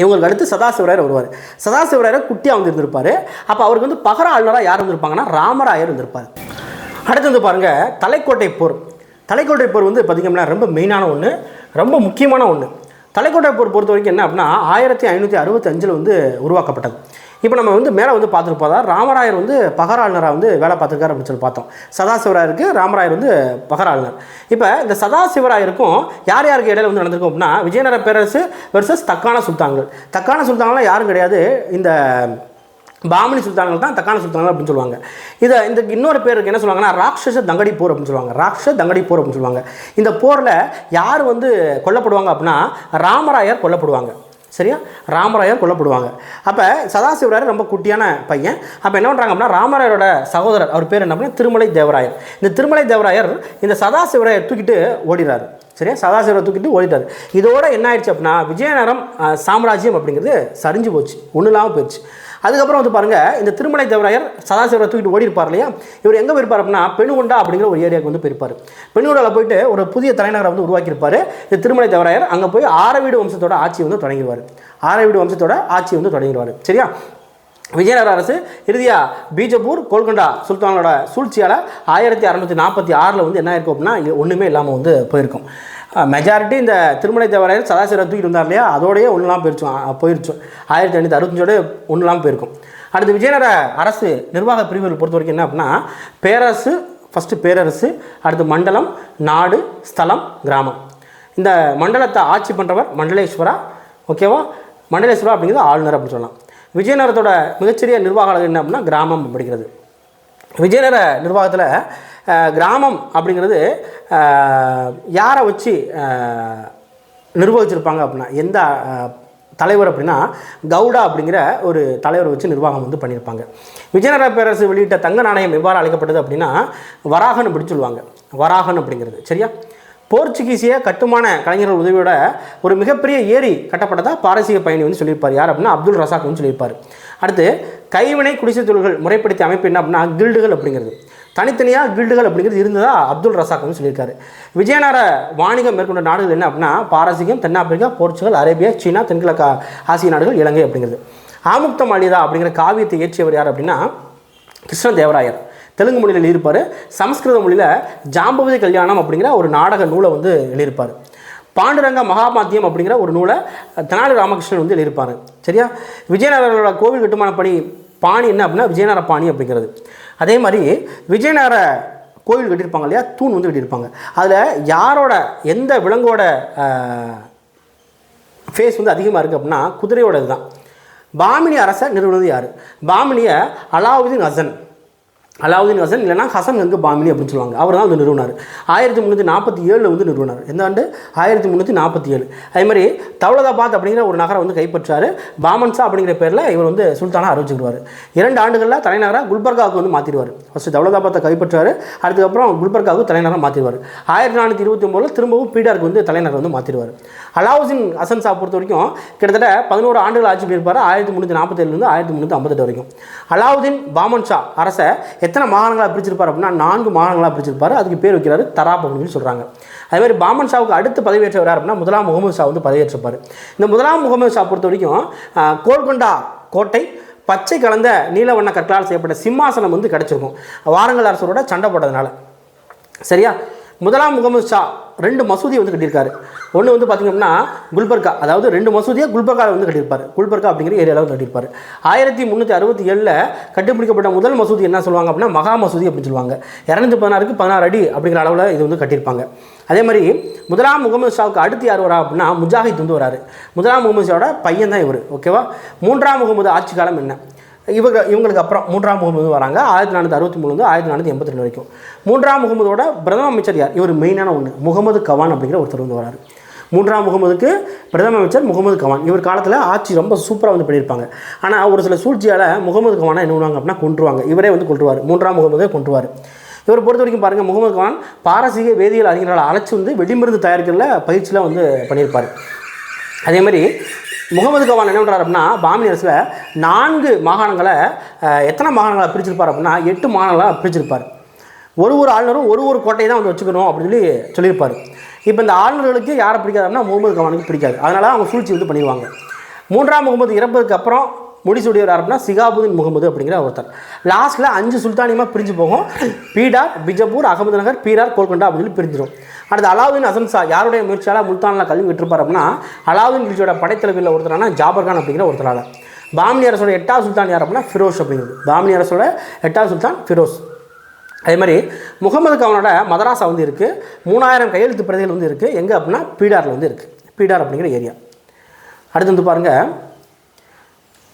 இவங்களுக்கு அடுத்து சதாசிவராயர் வருவார். சதாசிவராயர் குட்டியாக வந்து இருந்திருப்பார். அப்போ அவருக்கு வந்து பகர ஆளுநராக யார் இருந்திருப்பாங்கன்னா ராமராயர் இருந்திருப்பார். அடுத்து வந்து பாருங்கள் தலைக்கோட்டை போர் வந்து பார்த்திங்கன்னா ரொம்ப மெயினான ஒன்று, ரொம்ப முக்கியமான ஒன்று. தலைக்கோட்டை போர் பொறுத்த வரைக்கும் என்ன அப்படின்னா 1565 வந்து உருவாக்கப்பட்டது. இப்போ நம்ம வந்து மேலே வந்து பார்த்துருப்போதா ராமராயர் வந்து பகர ஆளுநராக வந்து வேலை பார்த்துருக்காரு அப்படின்னு சொல்லி பார்த்தோம். சதாசிவராயருக்கு ராமராயர் வந்து பகர ஆளுநர். இப்போ இந்த சதாசிவராயருக்கும் யாருக்கு இடையில வந்து நடந்திருக்கும் அப்படின்னா விஜயநகர பேரரசு வெர்சஸ் தக்கான சுல்தான்லாம் யாரும் கிடையாது, இந்த பாமணி சுல்தான்கள் தான் தக்கான சுல்தான்கள் அப்படின்னு சொல்லுவாங்க. இந்த இன்னொரு பேருக்கு என்ன சொல்லுவாங்கன்னா ராட்சச தங்கடி போர் அப்படின்னு சொல்லுவாங்க. இந்த போரில் யார் வந்து கொல்லப்படுவாங்க அப்படின்னா ராமராயர் கொல்லப்படுவாங்க. சரியா? ராமராயர் கொல்லப்படுவாங்க. அப்போ சதாசிவராயர் ரொம்ப குட்டியான பையன். அப்போ என்ன பண்ணுறாங்க அப்படின்னா ராமராயரோட சகோதரர், அவர் பேர் என்ன அப்படின்னா திருமலை தேவராயர். இந்த திருமலை தேவராயர் இந்த சதாசிவராயர் தூக்கிட்டு ஓடிறாரு. சரியா? சதாசிவரை தூக்கிட்டு ஓடிட்டார். இதோட என்ன ஆயிடுச்சு அப்படின்னா விஜயநகரம் சாம்ராஜ்யம் அப்படிங்கிறது சரிஞ்சு போச்சு, ஒன்றும் இல்லாமல் போயிடுச்சு. அதுக்கப்புறம் வந்து பாருங்கள், இந்த திருமலை தேவராயர் சதாசிவரை தூக்கிட்டு ஓடி இருப்பார் இல்லையா, இவர் எங்கே போயிருப்பார் அப்படின்னா பெணுகொண்டா அப்படிங்கிற ஒரு ஏரியாவுக்கு வந்து போயிருப்பார். பெணுகொண்டாவில் போயிட்டு ஒரு புதிய தலைநகரை வந்து உருவாக்கியிருப்பார். இந்த திருமலை தேவராயர் அங்கே போய் ஆரவீடு வம்சத்தோட ஆட்சி வந்து தொடங்கிடுவார். சரியா? விஜயநகர அரசு இறுதியாக பீஜப்பூர் கோல்கொண்டா சுல்தானோட சூழ்ச்சியால் 1646 வந்து என்ன ஆயிருக்கும் அப்படின்னா ஒன்றுமே இல்லாமல் வந்து போயிருக்கும். மெஜாரிட்டி இந்த திருமலை தேவராயர் சதாசிவரை தூக்கிட்டு இருந்தார் இல்லையா, அதோடய ஒன்றுலாம் போயிருச்சு. 1565 ஒன்றுலாம் போயிருக்கும். அடுத்து விஜயநகர அரசு நிர்வாக பிரிவுகள் பொறுத்த வரைக்கும் என்ன அப்படின்னா பேரரசு, அடுத்து மண்டலம், நாடு, ஸ்தலம், கிராமம். இந்த மண்டலத்தை ஆட்சி பண்ணுறவர் மண்டலேஸ்வரா. ஓகேவா? மண்டலேஸ்வரா அப்படிங்கிறது ஆளுநர் அப்படின்னு சொல்லலாம். விஜயநகரத்தோட மிகச்சிறிய நிர்வாகம் என்ன அப்படின்னா கிராமம் அப்படிங்கிறது. விஜயநகர நிர்வாகத்தில் கிராமம் அப்படிங்கிறது யாரை வச்சு நிர்வகிச்சிருப்பாங்க அப்படின்னா எந்த தலைவர் அப்படின்னா கவுடா அப்படிங்கிற ஒரு தலைவரை வச்சு நிர்வாகம் வந்து பண்ணியிருப்பாங்க. விஜயநகர பேரரசு வெளியிட்ட தங்க நாணயம் எவ்வாறு அழைக்கப்பட்டது அப்படின்னா வராகன் அப்படின்னு சொல்லுவாங்க. வராகன் அப்படிங்கிறது. சரியா? போர்ச்சுகீசிய கட்டுமான கலைஞர்கள் உதவியோட ஒரு மிகப்பெரிய ஏரி கட்டப்பட்டதாக பாரசீக பயணி வந்து சொல்லியிருப்பார். யார் அப்படின்னா அப்துல் ரசாக் வந்து சொல்லியிருப்பார். அடுத்து கைவினை குடிசை தொழில்கள் முறைப்படுத்திய அமைப்பு என்ன அப்படின்னா கில்டுகள் அப்படிங்கிறது. தனித்தனியாக கில்டுகள் அப்படிங்கிறது இருந்ததா அப்துல் ரசாக் வந்து சொல்லியிருக்காரு. விஜயநகர வாணிகம் மேற்கொண்ட நாடுகள் என்ன அப்படின்னா பாரசீகம், தென்னாப்பிரிக்கா, போர்ச்சுகல், அரேபியா, சீனா, தென்கிழக்கு ஆசிய நாடுகள், இலங்கை அப்படிங்கிறது. ஆமுக்த மாளிகா அப்படிங்கிற காவியத்தை இயற்றியவர் யார் அப்படின்னா கிருஷ்ணதேவராயர். தெலுங்கு மொழியில் எழுதியிருப்பார். சமஸ்கிருத மொழியில் ஜாம்பவதி கல்யாணம் அப்படிங்கிற ஒரு நாடக நூலை வந்து எழுதியிருப்பார். பாண்டுரங்க மகாமாத்தியம் அப்படிங்கிற ஒரு நூலை தெனாலி ராமகிருஷ்ணன் வந்து எழுதியிருப்பார். சரியா? விஜயநகரோட கோவில் கட்டுமான பாணி என்ன அப்படின்னா விஜயநகர பாணி அப்படிங்கிறது. அதே மாதிரி விஜயநகர கோவில் கட்டியிருப்பாங்க இல்லையா, தூண் வந்து கட்டியிருப்பாங்க. அதில் யாரோட எந்த விலங்கோட ஃபேஸ் வந்து அதிகமாக இருக்குது அப்படின்னா குதிரையோட இதுதான். பாமினி அரசை நிறுவனது யார்? பாமினியை அலாவுதீன் ஹசன் இல்லைனா ஹசன் கங்கு பாமினி அப்படின்னு சொல்லுவாங்க. அவர் தான் வந்து நிறுவனார். 1347 வந்து நிறுவனார். எந்த ஆண்டு? 1347. அதே மாதிரி தௌலதாபாத் அப்படிங்கிற ஒரு நகரை வந்து கைப்பற்றார். பாமன்சா அப்படிங்கிற பேரில் இவர் வந்து சுல்தானாக அறிவிச்சுக்கிடுவார். 2 ஆண்டுகளில் தலைநகராக குல்பர்காவுக்கு வந்து மாற்றிடுவார். ஃபஸ்ட்டு தௌலதாபாத்தை கைப்பற்றார், அதுக்கப்புறம் குல்பர்காவுக்கு தலைநகராக மாற்றிடுவார். 1429 திரும்பவும் பீடாருக்கு வந்து தலைநகர் வந்து மாற்றிடுவார். அலாவுதீன் ஹசன் ஷா பொறுத்த வரைக்கும் கிட்டத்தட்ட 11 ஆண்டுகள் ஆட்சி பண்ணியிருப்பார். 1347 1358 வரைக்கும். அலாவுதீன் பாமன் ஷா அரசை எத்தனை மாகாணங்களாக பிரிச்சிருப்பார் அப்படின்னா 4 மாகாணங்களாக பிரிச்சிருப்பார். அதுக்கு பேர் வைக்கிறாரு தராப் அப்படின்னு சொல்கிறாங்க. அதேமாதிரி பாமன் ஷாவுக்கு அடுத்து பதவியேற்றவர் யார் அப்படின்னா முதலாம் முகமது ஷா வந்து பதவியேற்றிருப்பார். இந்த முதலாம் முகமது ஷா பொறுத்த வரைக்கும் கோல்கொண்டா கோட்டை, பச்சை கலந்த நீல வண்ண கற்களால் செய்யப்பட்ட சிம்மாசனம் வந்து கிடச்சிருக்கும் வாரங்கல் அரசரோட சண்டை போட்டதுனால. சரியா? முதலாம் முகமது ஷா 2 மசூதியை வந்து கட்டியிருக்காரு. ஒன்று வந்து பார்த்திங்க அப்படின்னா குல்பர்கா, அதாவது 2 மசூதியை குல்பர்காவில் வந்து கட்டியிருப்பார். குல்பர்கா அப்படிங்கிற ஏரியாவில் வந்து கட்டியிருப்பார். 1367 கண்டுபிடிக்கப்பட்ட முதல் மசூதி என்ன சொல்லுவாங்க அப்படின்னா மகா மசூதி அப்படின்னு சொல்லுவாங்க. 216க்கு 16 அடி அப்படிங்கிற அளவில் இது வந்து கட்டியிருப்பாங்க. அதே மாதிரி முதலாம் முகமது ஷாவுக்கு அடுத்து யார் வரா அப்படின்னா முஜாஹித் வந்து வராரு. முதலாம் முகமது ஷாவோட பையன் தான் இவர். ஓகேவா? 3ஆம் முகமது ஆட்சி காலம் என்ன? இவங்களுக்கு அப்புறம் 3ஆம் முகமது வராங்க 1463 1482 வரைக்கும். 3ஆம் முகமதோட பிரதம அமைச்சர் யார்? இவர் மெயினான ஒன்று, முகமது கவான் அப்படிங்கிற ஒருத்தர் வந்து வராரு. 3ஆம் முகமதுக்கு பிரதம அமைச்சர் முகமது கவான். இவர் காலத்தில் ஆட்சி ரொம்ப சூப்பராக வந்து பண்ணியிருப்பாங்க. ஆனால் ஒரு சில சூழ்ச்சியால் முகமது கவானை என்ன பண்ணுவாங்க அப்படின்னா கொன்றுவாங்க. இவரே வந்து கொன்றுவார். 3ஆம் முகமதே கொன்றுவார். இவர் பொறுத்த வரைக்கும் பாருங்கள், முகமது கவான் பாரசீக வேதியியல் அறிஞர்களை அழைச்சி வந்து வெடிமருந்து தயாரிக்கிறதுல பயிற்சியில் வந்து பண்ணியிருப்பார். அதே மாதிரி முகமது கவான் என்ன பண்ணுறாரு அப்படின்னா பாமினி அரசில் 4 மாகாணங்களை எத்தனை மாகாணங்களை பிரிச்சிருப்பார் அப்படின்னா 8 மாகாணங்களாக பிரிச்சிருப்பார். ஒரு ஆளுநரும் ஒரு கோட்டையை தான் வந்து வச்சுக்கணும் அப்படின்னு சொல்லியிருப்பார். இப்போ இந்த ஆளுநர்களுக்கு யாரை பிடிக்காது அப்படின்னா முகமது கவானுக்கு பிடிக்காது. அதனால் அவங்க சூழ்ச்சி வந்து பண்ணிடுவாங்க. 3ஆம் முகமது இறப்பதுக்கு அப்புறம் முடிசூடியவர் அப்படின்னா சிகாபுதீன் முகமது அப்படிங்கிற ஒருத்தர். லாஸ்ட்டில் 5 சுல்தானியமாக பிரிஞ்சு போகும். பீடார், பிஜப்பூர், அகமது நகர், பீரார், கோல்கொண்டா அப்படின்னு சொல்லி பிரிஞ்சிடும். அடுத்து அலாவுதீன் அசன் ஷா யாருடைய முயற்சியால் முல்தானில் கல்வி விட்டுருப்பார் அப்படின்னா அலாவுதீன் கில்ஜியோட படைத்தலைவில் ஒருத்தரான ஜாபர்கான் அப்படிங்கிற ஒருத்தரால். பாமினி அரசோட 8வது சுல்தான் யார் அப்படின்னா ஃபிரோஸ் அப்படிங்கிறது. பாமினி அரசோட 8வது சுல்தான் ஃபிரோஸ். அதே மாதிரி முகமது கவானோட மதராசா வந்து இருக்குது. 3000 கையெழுத்து பிரதிகள் வந்து இருக்குது. எங்கே அப்படின்னா பீடாரில் வந்து இருக்குது. பீடார் அப்படிங்கிற ஏரியா. அடுத்து வந்து பாருங்கள்,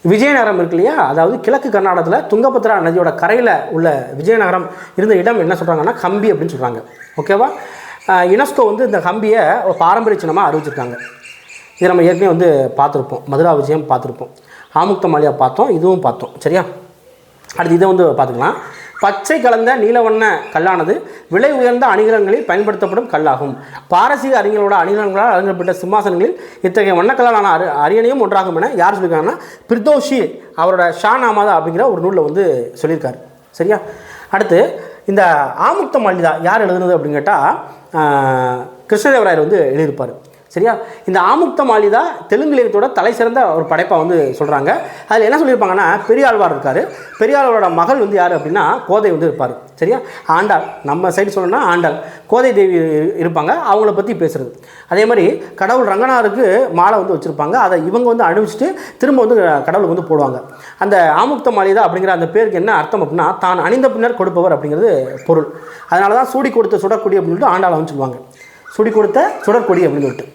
விஜயநகரம் இருக்கு இல்லையா, அதாவது கிழக்கு கர்நாடகத்தில் துங்கபத்ரா நதியோட கரையில் உள்ள விஜயநகரம் இருந்த இடம் என்ன சொல்கிறாங்கன்னா கம்பி அப்படின்னு சொல்கிறாங்க. ஓகேவா? யுனெஸ்கோ வந்து இந்த கம்பியை பாரம்பரிய சின்னமாக அறிவிச்சிருக்காங்க. இதை நம்ம ஏற்கனவே வந்து பார்த்துருப்போம். மதுரா விஜயம் பார்த்துருப்போம். ஆமுக்த மாலியா பார்த்தோம். இதுவும் பார்த்தோம். சரியா? அடுத்து இதை வந்து பார்த்துக்கலாம். பச்சை கலந்த நீலவண்ண கல்லானது விலை உயர்ந்த அணிகலன்களில் பயன்படுத்தப்படும் கல்லாகும். பாரசீக அறிஞர்களோட அணிகலன்களால் அலங்கப்பட்ட சிம்மாசனங்களில் இத்தகைய வண்ணக்கல்லான அரியணையும் ஒன்றாகும் என யார் சொல்லியிருக்காங்கன்னா பிர்தோஷி அவரோட ஷாநாமாதா அப்படிங்கிற ஒரு நூலில் வந்து சொல்லியிருக்காரு. சரியா? அடுத்து இந்த ஆமுக்த மாலிதா யார் எழுதுனது அப்படின்னு கேட்டால் கிருஷ்ணதேவராயர் வந்து எழுதியிருப்பார். சரியா? இந்த ஆமுக்த மாலிதா தெலுங்கு இலக்கியத்தோட தலை சிறந்த ஒரு படைப்பாக வந்து சொல்கிறாங்க. அதில் என்ன சொல்லியிருப்பாங்கன்னா பெரியாழ்வார் இருக்கார். பெரியாழ்வாரோட மகள் வந்து யார் அப்படின்னா கோதை வந்து இருப்பார். சரியா? ஆண்டாள், நம்ம சைடு சொல்லணும்னா ஆண்டாள், கோதை தேவி இருப்பாங்க. அவங்கள பற்றி பேசுகிறது. அதே மாதிரி கடவுள் ரங்கனாருக்கு மாலை வந்து வச்சுருப்பாங்க. அதை இவங்க வந்து அணிவிச்சுட்டு திரும்ப வந்து கடவுளுக்கு வந்து போடுவாங்க. அந்த ஆமுக்த மாலிதா அப்படிங்கிற அந்த பேருக்கு என்ன அர்த்தம் அப்படின்னா தான் அணிந்த பின்னர் கொடுப்பவர் அப்படிங்கிறது பொருள். அதனால தான் சூடி கொடுத்த சுடற்கொடி அப்படின்னு சொல்லிட்டு ஆண்டாளை வந்து சொல்லுவாங்க. சுடி கொடுத்த சுடற்கொடி அப்படின்னு சொல்லிட்டு.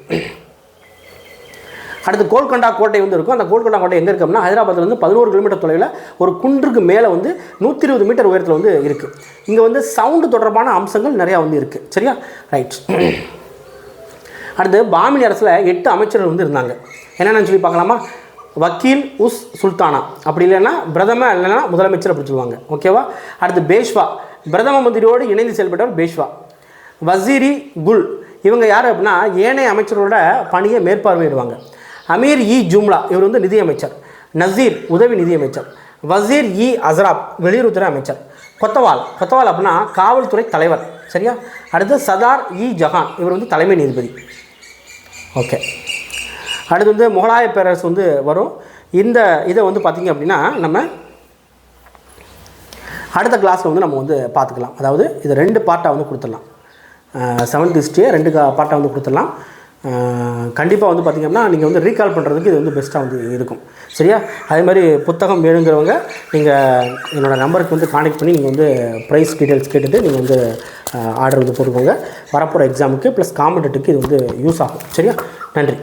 அடுத்து கோல்கொண்டா கோட்டை வந்து இருக்கும். அந்த கோல்கொண்டா கோட்டை எங்கே இருக்குது அப்படின்னா ஹைதராபாத்லேருந்து 11 கிலோமீட்டர் தொலைவில் ஒரு குன்றுக்கு மேலே வந்து 120 மீட்டர் உயரத்தில் வந்து இருக்குது. இங்கே வந்து சவுண்டு தொடர்பான அம்சங்கள் நிறையா வந்து இருக்குது. சரியா? ரைட். அடுத்து பாமினி அரசில் 8 அமைச்சர்கள் வந்து இருந்தாங்க. என்னென்னு சொல்லி பார்க்கலாமா? வக்கீல் உஸ் சுல்தானா, அப்படி இல்லைன்னா பிரதம இல்லைன்னா முதலமைச்சர் அப்படி சொல்லுவாங்க. ஓகேவா? அடுத்து பேஷ்வா, பிரதம மந்திரியோடு இணைந்து செயல்பட்டவர் பேஷ்வா. வசீரி குல், இவங்க யார் அப்படின்னா ஏனைய அமைச்சர்களோட பணியை மேற்பார்வையிடுவாங்க. அமீர் இ ஜும்லா, இவர் வந்து நிதியமைச்சர். நசீர், உதவி நிதியமைச்சர். வசீர் இ அஸ்ராப், வெளியுறவுத்துறை அமைச்சர். கொத்தவால் அப்படின்னா காவல்துறை தலைவர். சரியா? அடுத்து சதார் இ ஜஹான், இவர் வந்து தலைமை நீதிபதி. ஓகே. அடுத்து வந்து முகலாய பேரரசு வந்து வரும். இந்த இதை வந்து பார்த்திங்க அப்படின்னா நம்ம அடுத்த கிளாஸில் வந்து நம்ம வந்து பார்த்துக்கலாம். அதாவது இது 2 பார்ட்டாக வந்து கொடுத்துடலாம். 7th ஹிஸ்ட்ரியை 2 பார்ட்டாக வந்து கொடுத்துடலாம். கண்டிப்பாக வந்து பார்த்திங்கன்னா நீங்கள் வந்து ரீகால் பண்ணுறதுக்கு இது வந்து பெஸ்ட்டாக வந்து இருக்கும். சரியா? அதே மாதிரி புத்தகம் வேணுங்கிறவங்க நீங்கள் என்னோடய நம்பருக்கு வந்து கான்டெக்ட் பண்ணி நீங்கள் வந்து ப்ரைஸ் டீட்டெயில்ஸ் கேட்டுட்டு நீங்கள் வந்து ஆர்டர் வந்து போட்டுக்கோங்க. வரப்போகிற எக்ஸாமுக்கு ப்ளஸ் காம்படிட்டிவ்க்கு இது வந்து யூஸ் ஆகும். சரியா? நன்றி.